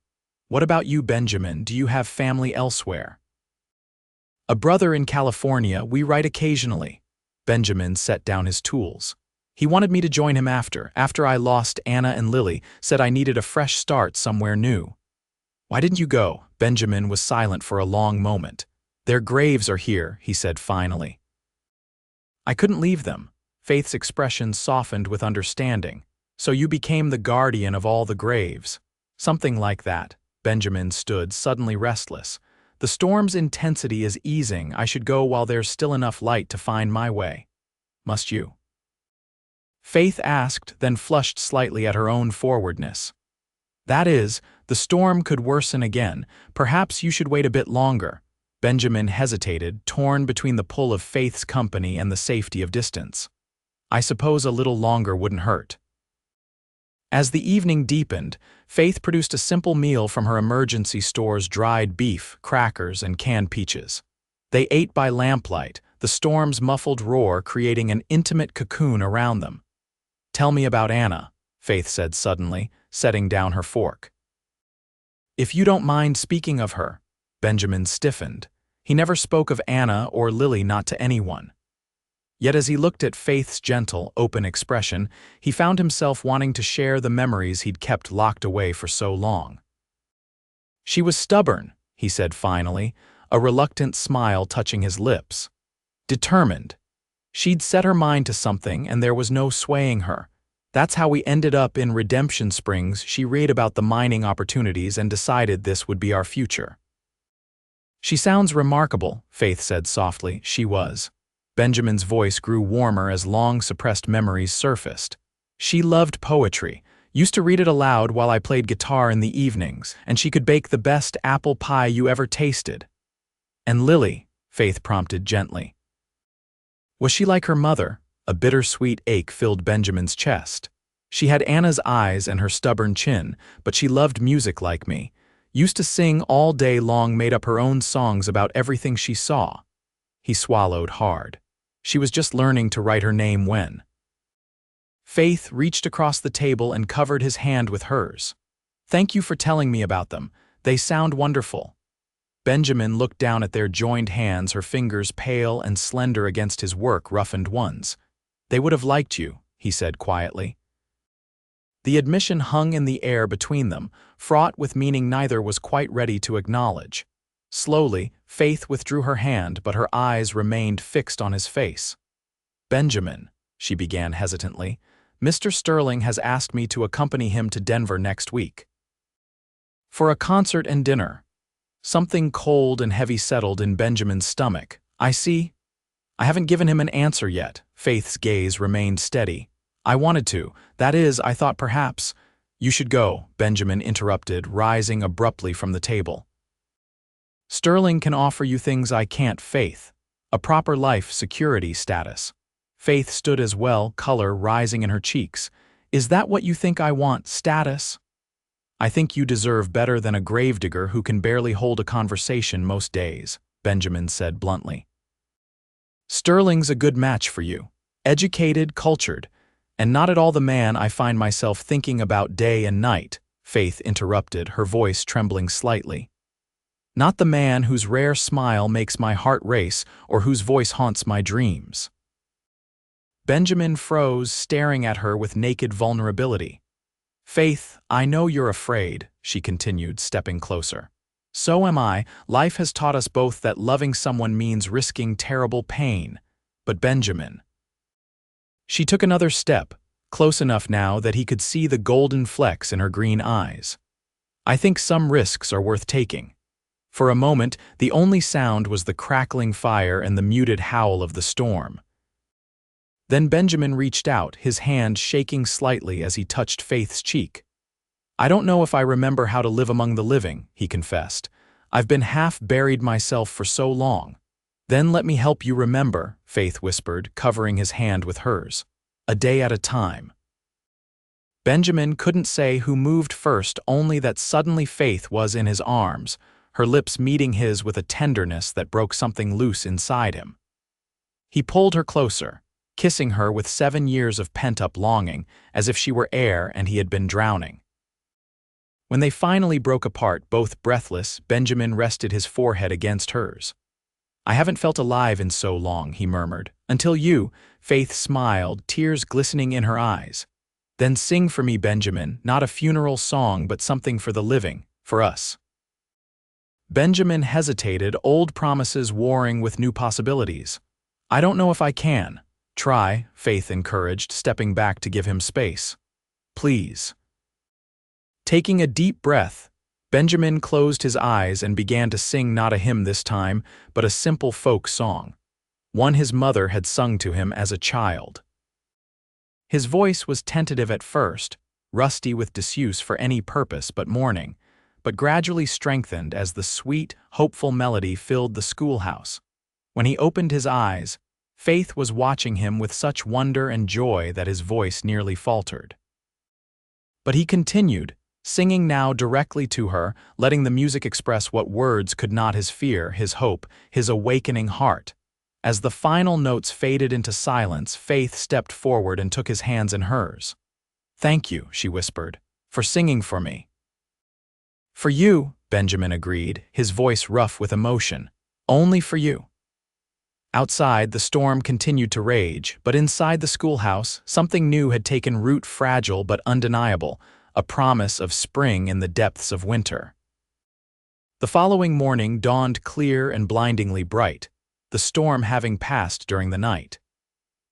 "What about you, Benjamin? Do you have family elsewhere?" "A brother in California. We write occasionally." Benjamin set down his tools. "He wanted me to join him after I lost Anna and Lily, said I needed a fresh start somewhere new." "Why didn't you go?" Benjamin was silent for a long moment. "Their graves are here," he said finally. "I couldn't leave them." Faith's expression softened with understanding. "So you became the guardian of all the graves." "Something like that." Benjamin stood, suddenly restless. "The storm's intensity is easing. I should go while there's still enough light to find my way." "Must you?" Faith asked, then flushed slightly at her own forwardness. "That is, the storm could worsen again. Perhaps you should wait a bit longer." Benjamin hesitated, torn between the pull of Faith's company and the safety of distance. "I suppose a little longer wouldn't hurt." As the evening deepened, Faith produced a simple meal from her emergency store's dried beef, crackers, and canned peaches. They ate by lamplight, the storm's muffled roar creating an intimate cocoon around them. "Tell me about Anna," Faith said suddenly, setting down her fork. "If you don't mind speaking of her." Benjamin stiffened. He never spoke of Anna or Lily, not to anyone. Yet as he looked at Faith's gentle, open expression, he found himself wanting to share the memories he'd kept locked away for so long. "She was stubborn," he said finally, a reluctant smile touching his lips. "Determined. She'd set her mind to something and there was no swaying her. That's how we ended up in Redemption Springs. She read about the mining opportunities and decided this would be our future." "She sounds remarkable," Faith said softly. "She was." Benjamin's voice grew warmer as long-suppressed memories surfaced. "She loved poetry, used to read it aloud while I played guitar in the evenings, and she could bake the best apple pie you ever tasted." "And Lily," Faith prompted gently. "Was she like her mother?" A bittersweet ache filled Benjamin's chest. "She had Anna's eyes and her stubborn chin, but she loved music like me. Used to sing all day long, made up her own songs about everything she saw." He swallowed hard. "She was just learning to write her name when." Faith reached across the table and covered his hand with hers. "Thank you for telling me about them. They sound wonderful." Benjamin looked down at their joined hands, her fingers pale and slender against his work-roughened ones. "They would have liked you," he said quietly. The admission hung in the air between them, fraught with meaning neither was quite ready to acknowledge. Slowly, Faith withdrew her hand, but her eyes remained fixed on his face. "Benjamin," she began hesitantly, "Mr. Sterling has asked me to accompany him to Denver next week. For a concert and dinner." Something cold and heavy settled in Benjamin's stomach. "I see." "I haven't given him an answer yet." Faith's gaze remained steady. "I wanted to. That is, I thought perhaps—" "You should go," Benjamin interrupted, rising abruptly from the table. "Sterling can offer you things I can't, Faith. A proper life security status." Faith stood as well, color rising in her cheeks. "Is that what you think I want, status?" "I think you deserve better than a gravedigger who can barely hold a conversation most days," Benjamin said bluntly. "Sterling's a good match for you. Educated, cultured, and not at all the man I find myself thinking about day and night," Faith interrupted, her voice trembling slightly. "Not the man whose rare smile makes my heart race or whose voice haunts my dreams." Benjamin froze, staring at her with naked vulnerability. "Faith, I know you're afraid," she continued, stepping closer. "So am I. Life has taught us both that loving someone means risking terrible pain. But Benjamin—" She took another step, close enough now that he could see the golden flecks in her green eyes. "I think some risks are worth taking." For a moment, the only sound was the crackling fire and the muted howl of the storm. Then Benjamin reached out, his hand shaking slightly as he touched Faith's cheek. "I don't know if I remember how to live among the living," he confessed. "I've been half-buried myself for so long." "Then let me help you remember," Faith whispered, covering his hand with hers. "A day at a time." Benjamin couldn't say who moved first, only that suddenly Faith was in his arms, her lips meeting his with a tenderness that broke something loose inside him. He pulled her closer, kissing her with 7 years of pent-up longing, as if she were air and he had been drowning. When they finally broke apart, both breathless, Benjamin rested his forehead against hers. "I haven't felt alive in so long," he murmured. "Until you," Faith smiled, tears glistening in her eyes. "Then sing for me, Benjamin, not a funeral song but something for the living, for us." Benjamin hesitated, old promises warring with new possibilities. "I don't know if I can." "Try," Faith encouraged, stepping back to give him space. "Please." Taking a deep breath, Benjamin closed his eyes and began to sing not a hymn this time, but a simple folk song, one his mother had sung to him as a child. His voice was tentative at first, rusty with disuse for any purpose but mourning, but gradually strengthened as the sweet, hopeful melody filled the schoolhouse. When he opened his eyes, Faith was watching him with such wonder and joy that his voice nearly faltered. But he continued, singing now directly to her, letting the music express what words could not: his fear, his hope, his awakening heart. As the final notes faded into silence, Faith stepped forward and took his hands in hers. "Thank you," she whispered, "for singing for me." "For you," Benjamin agreed, his voice rough with emotion. "Only for you." Outside, the storm continued to rage, but inside the schoolhouse, something new had taken root, fragile but undeniable, a promise of spring in the depths of winter. The following morning dawned clear and blindingly bright, the storm having passed during the night.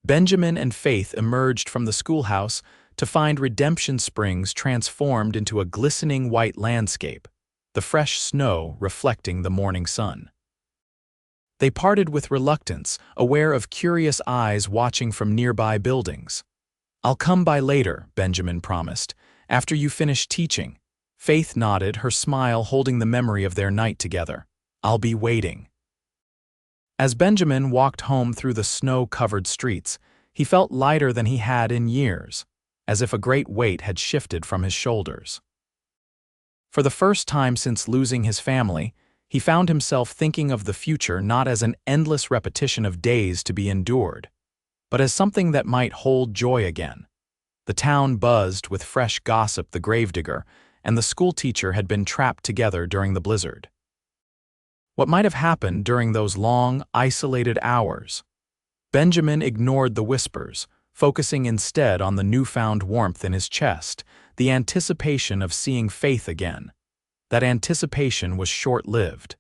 Benjamin and Faith emerged from the schoolhouse to find Redemption Springs transformed into a glistening white landscape, the fresh snow reflecting the morning sun. They parted with reluctance, aware of curious eyes watching from nearby buildings. "I'll come by later," Benjamin promised, "after you finish teaching." Faith nodded, her smile holding the memory of their night together. "I'll be waiting." As Benjamin walked home through the snow-covered streets, he felt lighter than he had in years, as if a great weight had shifted from his shoulders. For the first time since losing his family, he found himself thinking of the future not as an endless repetition of days to be endured, but as something that might hold joy again. The town buzzed with fresh gossip the gravedigger and the schoolteacher had been trapped together during the blizzard. What might have happened during those long, isolated hours? Benjamin ignored the whispers, focusing instead on the newfound warmth in his chest, the anticipation of seeing Faith again. That anticipation was short-lived.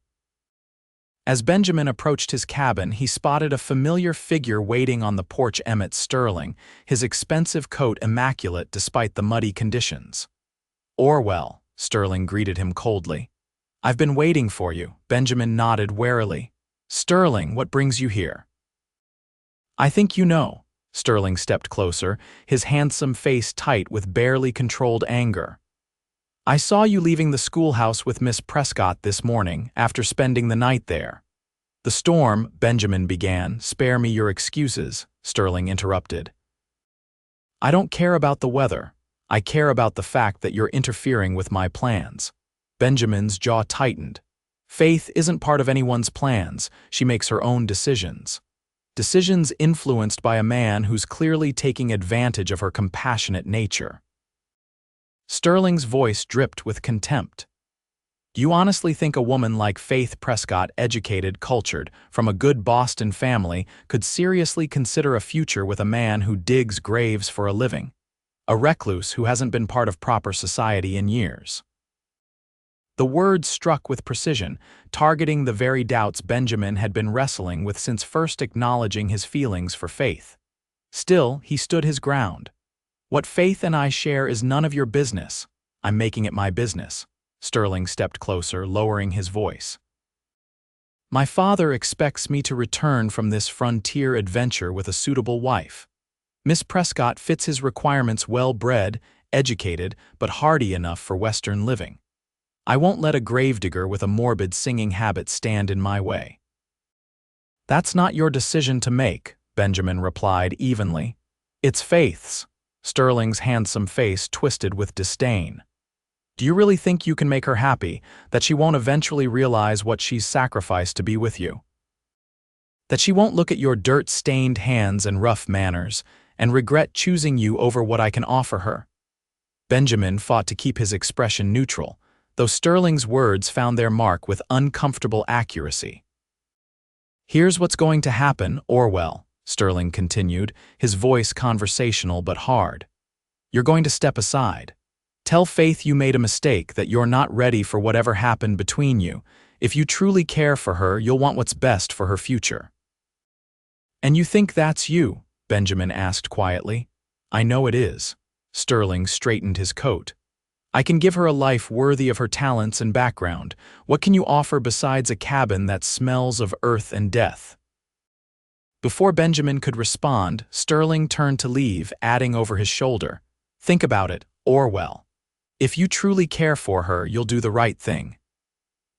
As Benjamin approached his cabin, he spotted a familiar figure waiting on the porch. Amidst Sterling, his expensive coat immaculate despite the muddy conditions. "Orwell," Sterling greeted him coldly. "I've been waiting for you," Benjamin nodded warily. "Sterling, what brings you here?" "I think you know." Sterling stepped closer, his handsome face tight with barely controlled anger. "I saw you leaving the schoolhouse with Miss Prescott this morning after spending the night there." "The storm," Benjamin began. "Spare me your excuses," Sterling interrupted. "I don't care about the weather. I care about the fact that you're interfering with my plans." Benjamin's jaw tightened. Faith isn't part of anyone's plans. She makes her own decisions. Decisions influenced by a man who's clearly taking advantage of her compassionate nature. Sterling's voice dripped with contempt. "Do you honestly think a woman like Faith Prescott, educated, cultured, from a good Boston family, could seriously consider a future with a man who digs graves for a living? A recluse who hasn't been part of proper society in years?" The words struck with precision, targeting the very doubts Benjamin had been wrestling with since first acknowledging his feelings for Faith. Still, he stood his ground. "What Faith and I share is none of your business. I'm making it my business." Sterling stepped closer, lowering his voice. "My father expects me to return from this frontier adventure with a suitable wife. Miss Prescott fits his requirements, well-bred, educated, but hardy enough for Western living. I won't let a gravedigger with a morbid singing habit stand in my way." "That's not your decision to make," Benjamin replied evenly. "It's Faith's." Sterling's handsome face twisted with disdain. "Do you really think you can make her happy, that she won't eventually realize what she's sacrificed to be with you? That she won't look at your dirt-stained hands and rough manners, and regret choosing you over what I can offer her?" Benjamin fought to keep his expression neutral, though Sterling's words found their mark with uncomfortable accuracy. "Here's what's going to happen, Orwell," Sterling continued, his voice conversational but hard. "You're going to step aside. Tell Faith you made a mistake, that you're not ready for whatever happened between you. If you truly care for her, you'll want what's best for her future." "And you think that's you?" Benjamin asked quietly. "I know it is." Sterling straightened his coat. "I can give her a life worthy of her talents and background. What can you offer besides a cabin that smells of earth and death?" Before Benjamin could respond, Sterling turned to leave, adding over his shoulder, "Think about it, Orwell. If you truly care for her, you'll do the right thing."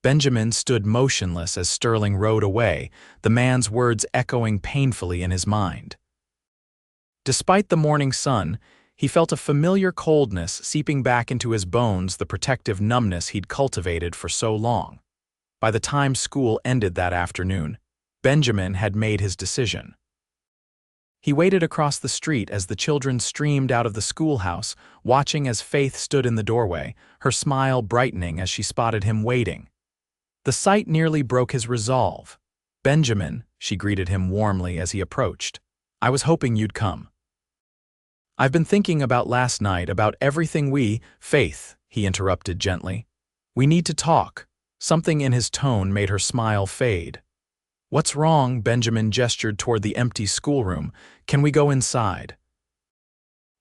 Benjamin stood motionless as Sterling rode away, the man's words echoing painfully in his mind. Despite the morning sun, he felt a familiar coldness seeping back into his bones, the protective numbness he'd cultivated for so long. By the time school ended that afternoon, Benjamin had made his decision. He waited across the street as the children streamed out of the schoolhouse, watching as Faith stood in the doorway, her smile brightening as she spotted him waiting. The sight nearly broke his resolve. "Benjamin," she greeted him warmly as he approached, "I was hoping you'd come." "I've been thinking about last night, about everything Faith," he interrupted gently. "We need to talk." Something in his tone made her smile fade. "What's wrong?" Benjamin gestured toward the empty schoolroom. "Can we go inside?"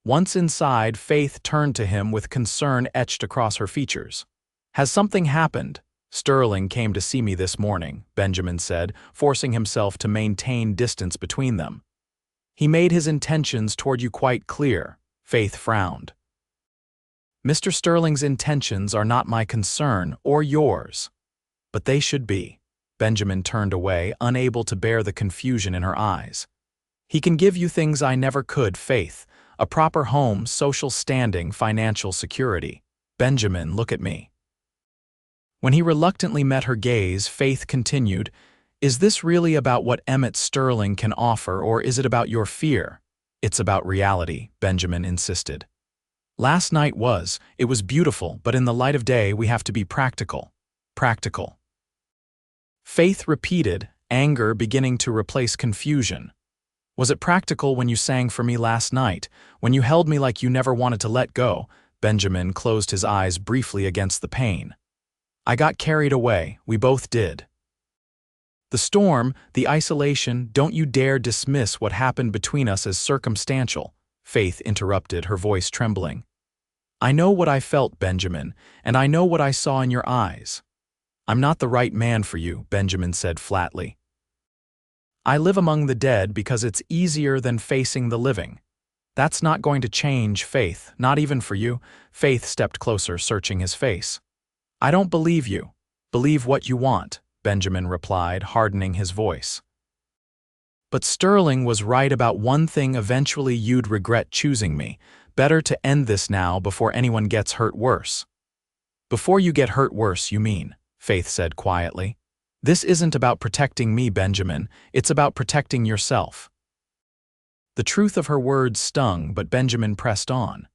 Once inside, Faith turned to him with concern etched across her features. "Has something happened?" "Sterling came to see me this morning," Benjamin said, forcing himself to maintain distance between them. "He made his intentions toward you quite clear." Faith frowned. "Mr. Sterling's intentions are not my concern or yours." "But they should be." Benjamin turned away, unable to bear the confusion in her eyes. "He can give you things I never could, Faith. A proper home, social standing, financial security." "Benjamin, look at me." When he reluctantly met her gaze, Faith continued, "Is this really about what Emmett Sterling can offer, or is it about your fear?" It's about reality, Benjamin insisted. Last night it was beautiful, but in the light of day we have to be practical. Practical. Faith repeated, anger beginning to replace confusion. Was it practical when you sang for me last night, when you held me like you never wanted to let go? Benjamin closed his eyes briefly against the pain. I got carried away, we both did. The storm, the isolation, don't you dare dismiss what happened between us as circumstantial, Faith interrupted, her voice trembling. I know what I felt, Benjamin, and I know what I saw in your eyes. I'm not the right man for you, Benjamin said flatly. I live among the dead because it's easier than facing the living. That's not going to change, Faith, not even for you. Faith stepped closer, searching his face. I don't believe you. Believe what you want, Benjamin replied, hardening his voice. But Sterling was right about one thing: eventually you'd regret choosing me. Better to end this now before anyone gets hurt worse. Before you get hurt worse, you mean, Faith said quietly. This isn't about protecting me, Benjamin, it's about protecting yourself. The truth of her words stung, but Benjamin pressed on.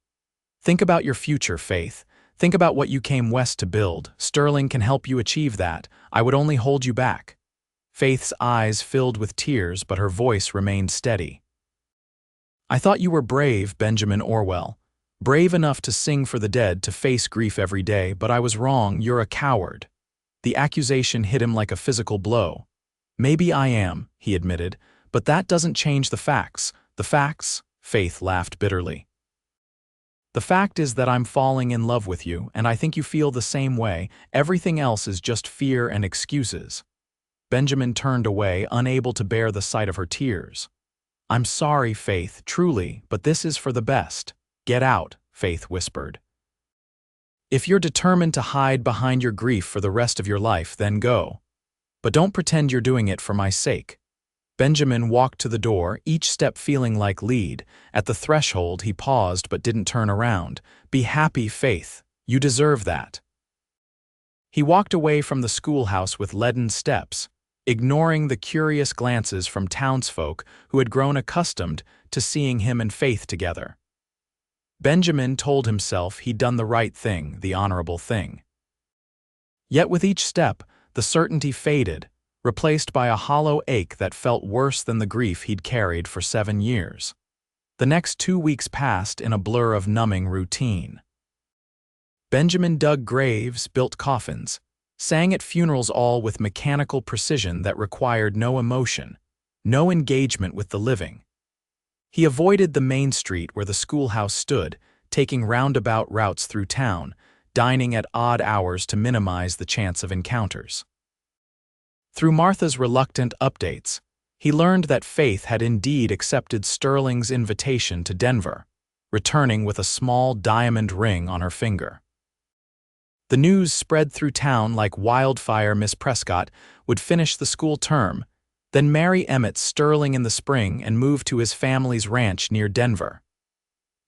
Think about your future, Faith. Think about what you came west to build. Sterling can help you achieve that. I would only hold you back. Faith's eyes filled with tears, but her voice remained steady. I thought you were brave, Benjamin Orwell. Brave enough to sing for the dead, to face grief every day, but I was wrong. You're a coward. The accusation hit him like a physical blow. Maybe I am, he admitted, but that doesn't change the facts. The facts? Faith laughed bitterly. The fact is that I'm falling in love with you, and I think you feel the same way. Everything else is just fear and excuses. Benjamin turned away, unable to bear the sight of her tears. I'm sorry, Faith, truly, but this is for the best. Get out, Faith whispered. If you're determined to hide behind your grief for the rest of your life, then go. But don't pretend you're doing it for my sake. Benjamin walked to the door, each step feeling like lead. At the threshold, he paused but didn't turn around. Be happy, Faith. You deserve that. He walked away from the schoolhouse with leaden steps, ignoring the curious glances from townsfolk who had grown accustomed to seeing him and Faith together. Benjamin told himself he'd done the right thing, the honorable thing. Yet with each step, the certainty faded, replaced by a hollow ache that felt worse than the grief he'd carried for 7 years. The next 2 weeks passed in a blur of numbing routine. Benjamin dug graves, built coffins, sang at funerals, all with mechanical precision that required no emotion, no engagement with the living. He avoided the main street where the schoolhouse stood, taking roundabout routes through town, dining at odd hours to minimize the chance of encounters. Through Martha's reluctant updates, he learned that Faith had indeed accepted Sterling's invitation to Denver, returning with a small diamond ring on her finger. The news spread through town like wildfire. Miss Prescott would finish the school term, then marry Emmett Sterling in the spring and move to his family's ranch near Denver.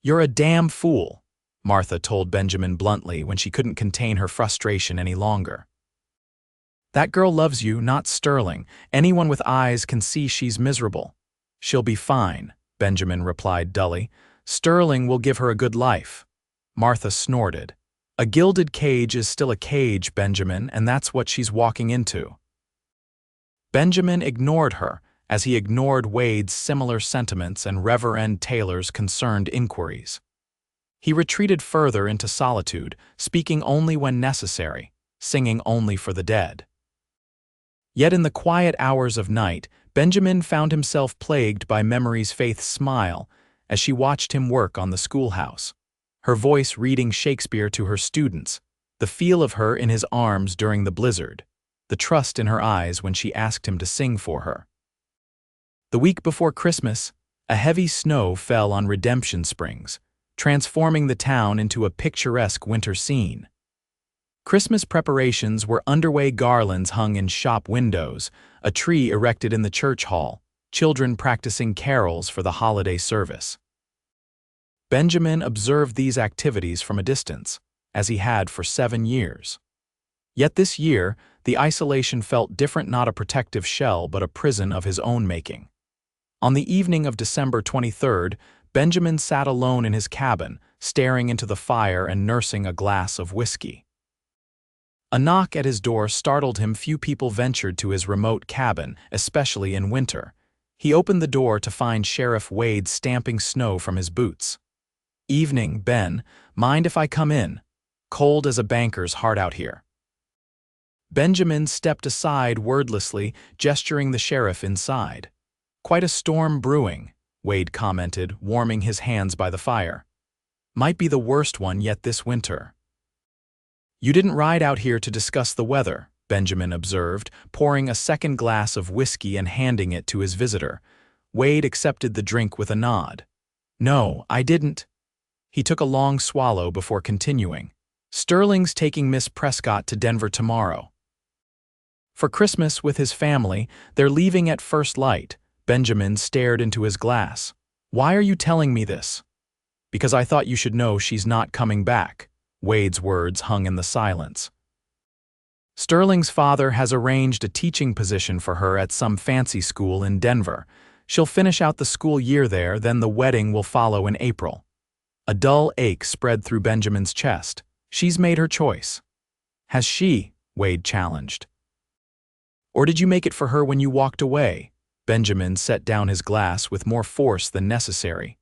You're a damn fool, Martha told Benjamin bluntly when she couldn't contain her frustration any longer. That girl loves you, not Sterling. Anyone with eyes can see she's miserable. She'll be fine, Benjamin replied dully. Sterling will give her a good life. Martha snorted. A gilded cage is still a cage, Benjamin, and that's what she's walking into. Benjamin ignored her, as he ignored Wade's similar sentiments and Reverend Taylor's concerned inquiries. He retreated further into solitude, speaking only when necessary, singing only for the dead. Yet in the quiet hours of night, Benjamin found himself plagued by memories. Faith's smile as she watched him work on the schoolhouse, her voice reading Shakespeare to her students, the feel of her in his arms during the blizzard, the trust in her eyes when she asked him to sing for her. The week before Christmas, a heavy snow fell on Redemption Springs, transforming the town into a picturesque winter scene. Christmas preparations were underway, garlands hung in shop windows, a tree erected in the church hall, children practicing carols for the holiday service. Benjamin observed these activities from a distance, as he had for 7 years. Yet this year, the isolation felt different, not a protective shell but a prison of his own making. On the evening of December 23rd, Benjamin sat alone in his cabin, staring into the fire and nursing a glass of whiskey. A knock at his door startled him. Few people ventured to his remote cabin, especially in winter. He opened the door to find Sheriff Wade stamping snow from his boots. "Evening, Ben. Mind if I come in? Cold as a banker's heart out here." Benjamin stepped aside wordlessly, gesturing the sheriff inside. "Quite a storm brewing," Wade commented, warming his hands by the fire. "Might be the worst one yet this winter." "You didn't ride out here to discuss the weather," Benjamin observed, pouring a second glass of whiskey and handing it to his visitor. Wade accepted the drink with a nod. "No, I didn't." He took a long swallow before continuing. "Sterling's taking Miss Prescott to Denver tomorrow. For Christmas with his family. They're leaving at first light." Benjamin stared into his glass. "Why are you telling me this?" "Because I thought you should know she's not coming back." Wade's words hung in the silence. "Sterling's father has arranged a teaching position for her at some fancy school in Denver. She'll finish out the school year there, then the wedding will follow in April." A dull ache spread through Benjamin's chest. "She's made her choice." "Has she?" Wade challenged. "Or did you make it for her when you walked away?" Benjamin set down his glass with more force than necessary.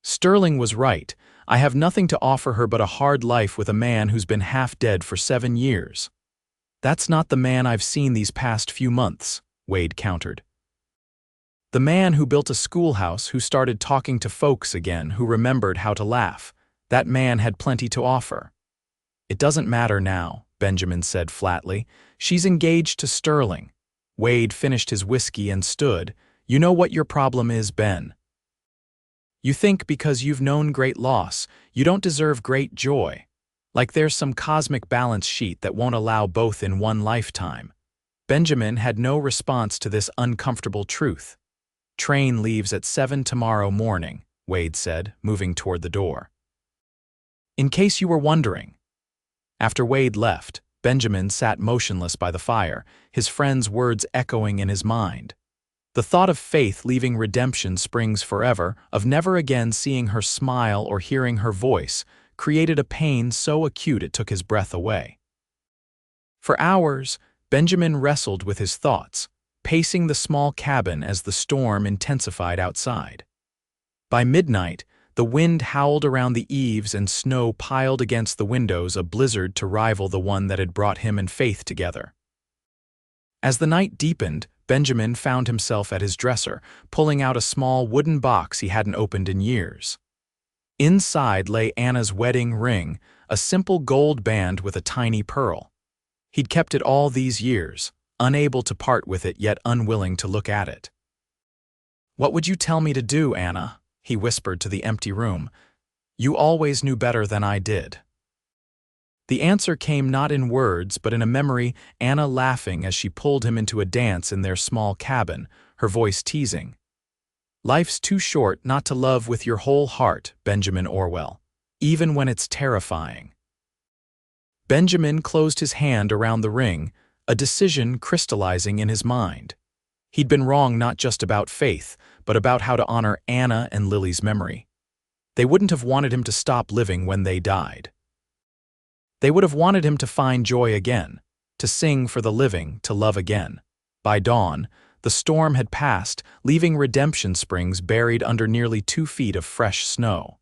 "Sterling was right. I have nothing to offer her but a hard life with a man who's been half dead for 7 years. That's not the man I've seen these past few months," Wade countered. "The man who built a schoolhouse, who started talking to folks again, who remembered how to laugh. That man had plenty to offer." "It doesn't matter now," Benjamin said flatly. "She's engaged to Sterling." Wade finished his whiskey and stood. "You know what your problem is, Ben. You think because you've known great loss, you don't deserve great joy. Like there's some cosmic balance sheet that won't allow both in one lifetime." Benjamin had no response to this uncomfortable truth. "Train leaves at 7 tomorrow morning," Wade said, moving toward the door. "In case you were wondering." After Wade left, Benjamin sat motionless by the fire, his friend's words echoing in his mind. The thought of Faith leaving Redemption Springs forever, of never again seeing her smile or hearing her voice, created a pain so acute it took his breath away. For hours, Benjamin wrestled with his thoughts, pacing the small cabin as the storm intensified outside. By midnight, the wind howled around the eaves and snow piled against the windows, a blizzard to rival the one that had brought him and Faith together. As the night deepened, Benjamin found himself at his dresser, pulling out a small wooden box he hadn't opened in years. Inside lay Anna's wedding ring, a simple gold band with a tiny pearl. He'd kept it all these years, unable to part with it yet unwilling to look at it. "What would you tell me to do, Anna?" he whispered to the empty room. "You always knew better than I did." The answer came not in words, but in a memory, Anna laughing as she pulled him into a dance in their small cabin, her voice teasing. "Life's too short not to love with your whole heart," Benjamin Orwell, "even when it's terrifying." Benjamin closed his hand around the ring, a decision crystallizing in his mind. He'd been wrong not just about Faith, but about how to honor Anna and Lily's memory. They wouldn't have wanted him to stop living when they died. They would have wanted him to find joy again, to sing for the living, to love again. By dawn, the storm had passed, leaving Redemption Springs buried under nearly 2 feet of fresh snow.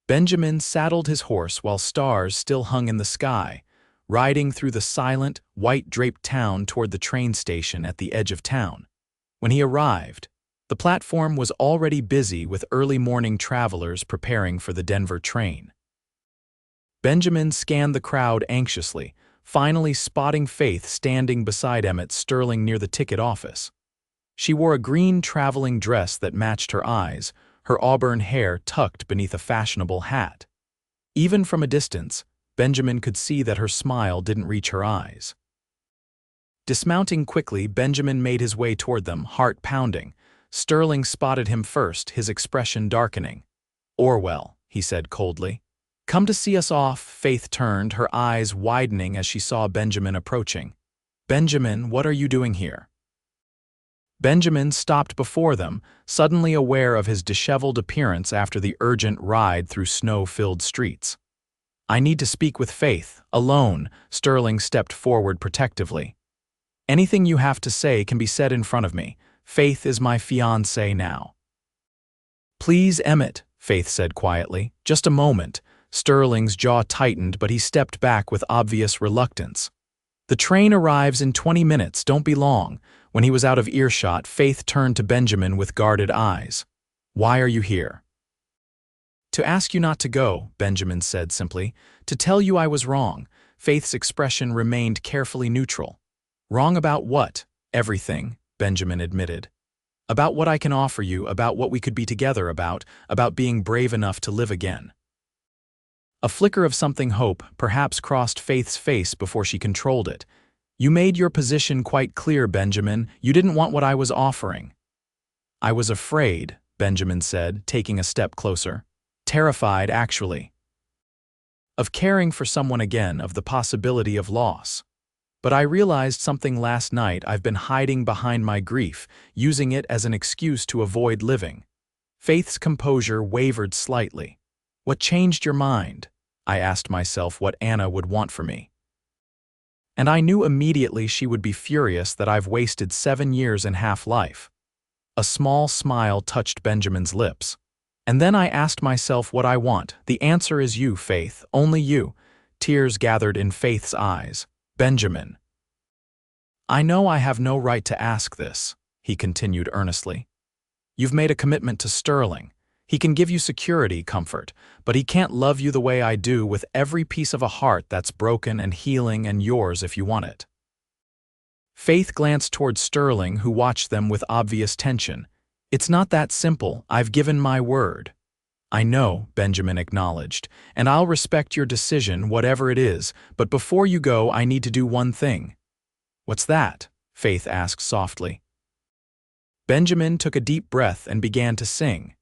Benjamin saddled his horse while stars still hung in the sky, riding through the silent, white-draped town toward the train station at the edge of town. When he arrived, the platform was already busy with early morning travelers preparing for the Denver train. Benjamin scanned the crowd anxiously, finally spotting Faith standing beside Emmett Sterling near the ticket office. She wore a green traveling dress that matched her eyes, her auburn hair tucked beneath a fashionable hat. Even from a distance, Benjamin could see that her smile didn't reach her eyes. Dismounting quickly, Benjamin made his way toward them, heart pounding. Sterling spotted him first, his expression darkening. "Orwell," he said coldly. "Come to see us off." Faith turned, her eyes widening as she saw Benjamin approaching. "Benjamin, what are you doing here?" Benjamin stopped before them, suddenly aware of his disheveled appearance after the urgent ride through snow-filled streets. "I need to speak with Faith, alone," Sterling stepped forward protectively. "Anything you have to say can be said in front of me. Faith is my fiancée now." "Please, Emmett," Faith said quietly. "Just a moment." Sterling's jaw tightened, but he stepped back with obvious reluctance. "The train arrives in 20 minutes, don't be long." When he was out of earshot, Faith turned to Benjamin with guarded eyes. "Why are you here?" "To ask you not to go," Benjamin said simply. "To tell you I was wrong." Faith's expression remained carefully neutral. "Wrong about what?" "Everything," Benjamin admitted. "About what I can offer you, about what we could be together about being brave enough to live again." A flicker of something hope perhaps crossed Faith's face before she controlled it. "You made your position quite clear, Benjamin. You didn't want what I was offering." "I was afraid," Benjamin said, taking a step closer. "Terrified, actually. Of caring for someone again, of the possibility of loss. But I realized something last night. I've been hiding behind my grief, using it as an excuse to avoid living." Faith's composure wavered slightly. "What changed your mind?" I asked myself what Anna would want for me. And I knew immediately she would be furious that I've wasted 7 years and half life. A small smile touched Benjamin's lips. "And then I asked myself what I want. The answer is you, Faith, only you." Tears gathered in Faith's eyes. "Benjamin." "I know I have no right to ask this," he continued earnestly. "You've made a commitment to Sterling. He can give you security, comfort, but he can't love you the way I do, with every piece of a heart that's broken and healing and yours if you want it." Faith glanced toward Sterling, who watched them with obvious tension. "It's not that simple. I've given my word." "I know," Benjamin acknowledged, "and I'll respect your decision, whatever it is, but before you go I need to do one thing." "What's that?" Faith asked softly. Benjamin took a deep breath and began to sing.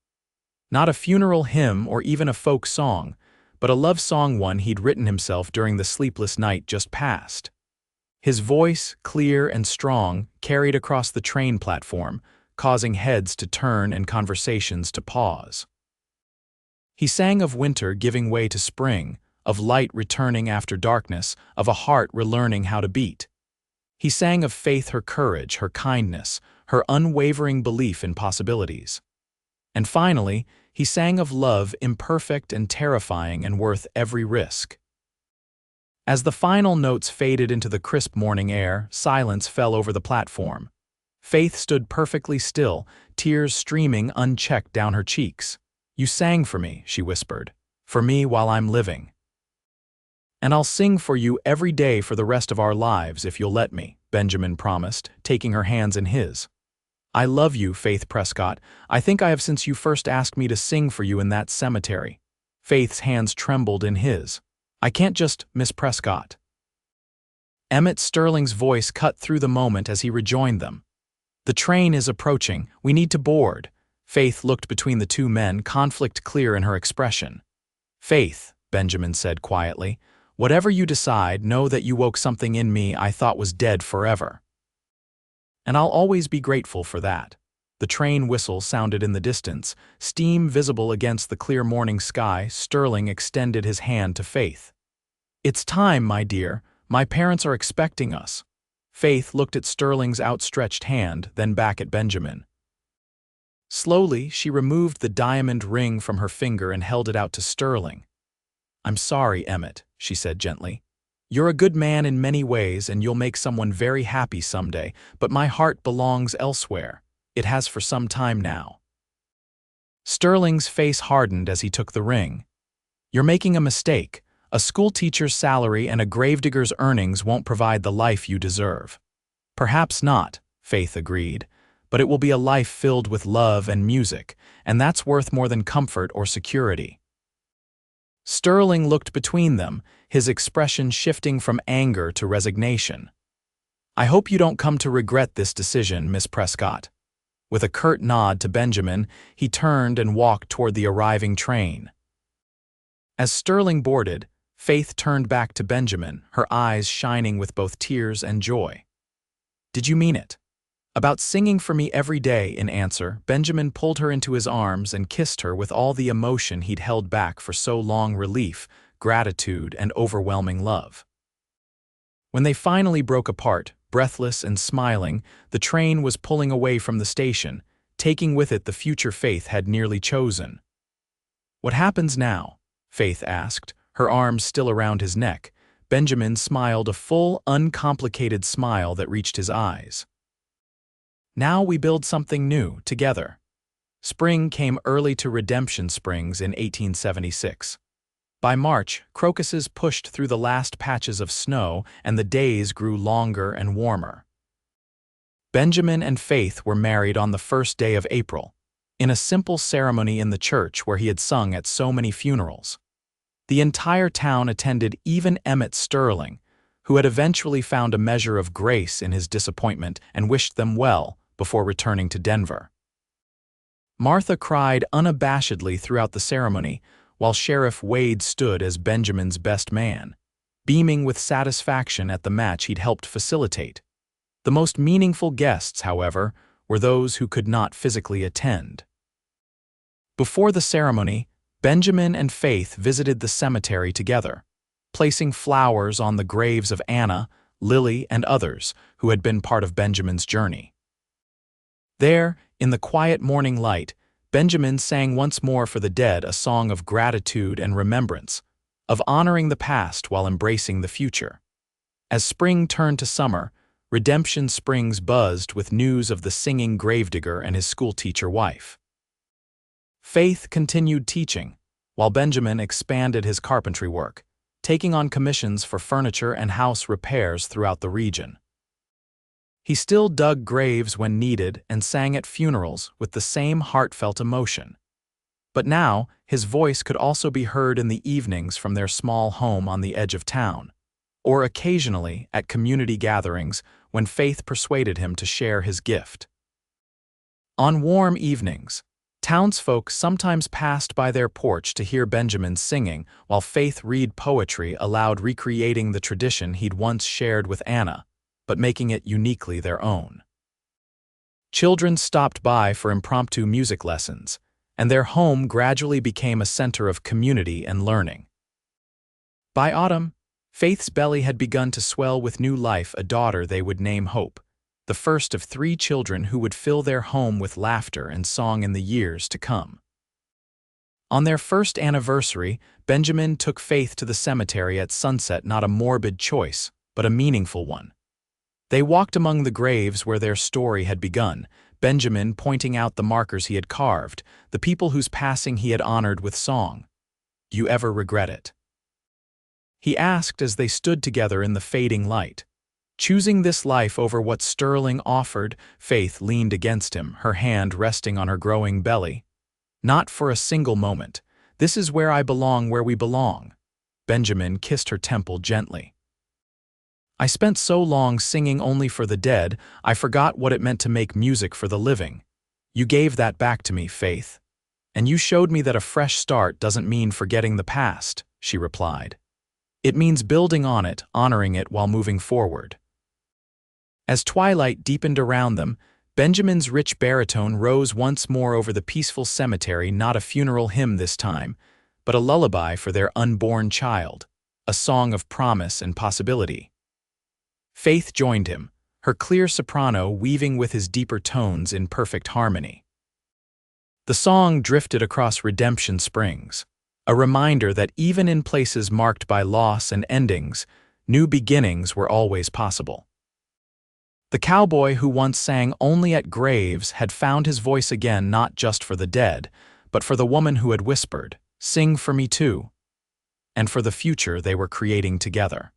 Not a funeral hymn or even a folk song, but a love song, one he'd written himself during the sleepless night just past. His voice, clear and strong, carried across the train platform, causing heads to turn and conversations to pause. He sang of winter giving way to spring, of light returning after darkness, of a heart relearning how to beat. He sang of Faith, her courage, her kindness, her unwavering belief in possibilities. And finally, he sang of love, imperfect and terrifying and worth every risk. As the final notes faded into the crisp morning air, silence fell over the platform. Faith stood perfectly still, tears streaming unchecked down her cheeks. "You sang for me," she whispered, "for me while I'm living. And I'll sing for you every day for the rest of our lives if you'll let me," Benjamin promised, taking her hands in his. "I love you, Faith Prescott. I think I have since you first asked me to sing for you in that cemetery." Faith's hands trembled in his. "I can't just, Miss Prescott." Emmett Sterling's voice cut through the moment as he rejoined them. "The train is approaching. We need to board." Faith looked between the two men, conflict clear in her expression. "Faith," Benjamin said quietly, "whatever you decide, know that you woke something in me I thought was dead forever. And I'll always be grateful for that." The train whistle sounded in the distance, steam visible against the clear morning sky. Sterling extended his hand to Faith. "It's time, my dear. My parents are expecting us." Faith looked at Sterling's outstretched hand, then back at Benjamin. Slowly, she removed the diamond ring from her finger and held it out to Sterling. "I'm sorry, Emmett," she said gently. "You're a good man in many ways and you'll make someone very happy someday, but my heart belongs elsewhere. It has for some time now." Sterling's face hardened as he took the ring. "You're making a mistake. A schoolteacher's salary and a gravedigger's earnings won't provide the life you deserve." "Perhaps not," Faith agreed, "but it will be a life filled with love and music, and that's worth more than comfort or security." Sterling looked between them, his expression shifting from anger to resignation. "I hope you don't come to regret this decision, Miss Prescott." With a curt nod to Benjamin, he turned and walked toward the arriving train. As Sterling boarded, Faith turned back to Benjamin, her eyes shining with both tears and joy. "Did you mean it? About singing for me every day. In answer, Benjamin pulled her into his arms and kissed her with all the emotion he'd held back for so long: relief, gratitude, and overwhelming love. When they finally broke apart, breathless and smiling, the train was pulling away from the station, taking with it the future Faith had nearly chosen. "What happens now?" Faith asked, her arms still around his neck. Benjamin smiled a full, uncomplicated smile that reached his eyes. "Now we build something new, together." Spring came early to Redemption Springs in 1876. By March, crocuses pushed through the last patches of snow, and the days grew longer and warmer. Benjamin and Faith were married on the first day of April, in a simple ceremony in the church where he had sung at so many funerals. The entire town attended, even Emmett Sterling, who had eventually found a measure of grace in his disappointment and wished them well before returning to Denver. Martha cried unabashedly throughout the ceremony, while Sheriff Wade stood as Benjamin's best man, beaming with satisfaction at the match he'd helped facilitate. The most meaningful guests, however, were those who could not physically attend. Before the ceremony, Benjamin and Faith visited the cemetery together, placing flowers on the graves of Anna, Lily, and others who had been part of Benjamin's journey. There, in the quiet morning light, Benjamin sang once more for the dead a song of gratitude and remembrance, of honoring the past while embracing the future. As spring turned to summer, Redemption Springs buzzed with news of the singing gravedigger and his schoolteacher wife. Faith continued teaching, while Benjamin expanded his carpentry work, taking on commissions for furniture and house repairs throughout the region. He still dug graves when needed and sang at funerals with the same heartfelt emotion. But now, his voice could also be heard in the evenings from their small home on the edge of town, or occasionally at community gatherings when Faith persuaded him to share his gift. On warm evenings, townsfolk sometimes passed by their porch to hear Benjamin singing while Faith read poetry aloud, recreating the tradition he'd once shared with Anna, but making it uniquely their own. Children stopped by for impromptu music lessons, and their home gradually became a center of community and learning. By autumn, Faith's belly had begun to swell with new life, a daughter they would name Hope, the first of 3 children who would fill their home with laughter and song in the years to come. On their first anniversary, Benjamin took Faith to the cemetery at sunset, not a morbid choice, but a meaningful one. They walked among the graves where their story had begun, Benjamin pointing out the markers he had carved, the people whose passing he had honored with song. "Do you ever regret it?" he asked as they stood together in the fading light. Choosing this life over what Sterling offered, Faith leaned against him, her hand resting on her growing belly. "Not for a single moment. This is where I belong, where we belong." Benjamin kissed her temple gently. "I spent so long singing only for the dead, I forgot what it meant to make music for the living. You gave that back to me, Faith. And you showed me that a fresh start doesn't mean forgetting the past," she replied. "It means building on it, honoring it while moving forward." As twilight deepened around them, Benjamin's rich baritone rose once more over the peaceful cemetery, not a funeral hymn this time, but a lullaby for their unborn child, a song of promise and possibility. Faith joined him, her clear soprano weaving with his deeper tones in perfect harmony. The song drifted across Redemption Springs, a reminder that even in places marked by loss and endings, new beginnings were always possible. The cowboy who once sang only at graves had found his voice again, not just for the dead, but for the woman who had whispered, "Sing for me too," and for the future they were creating together.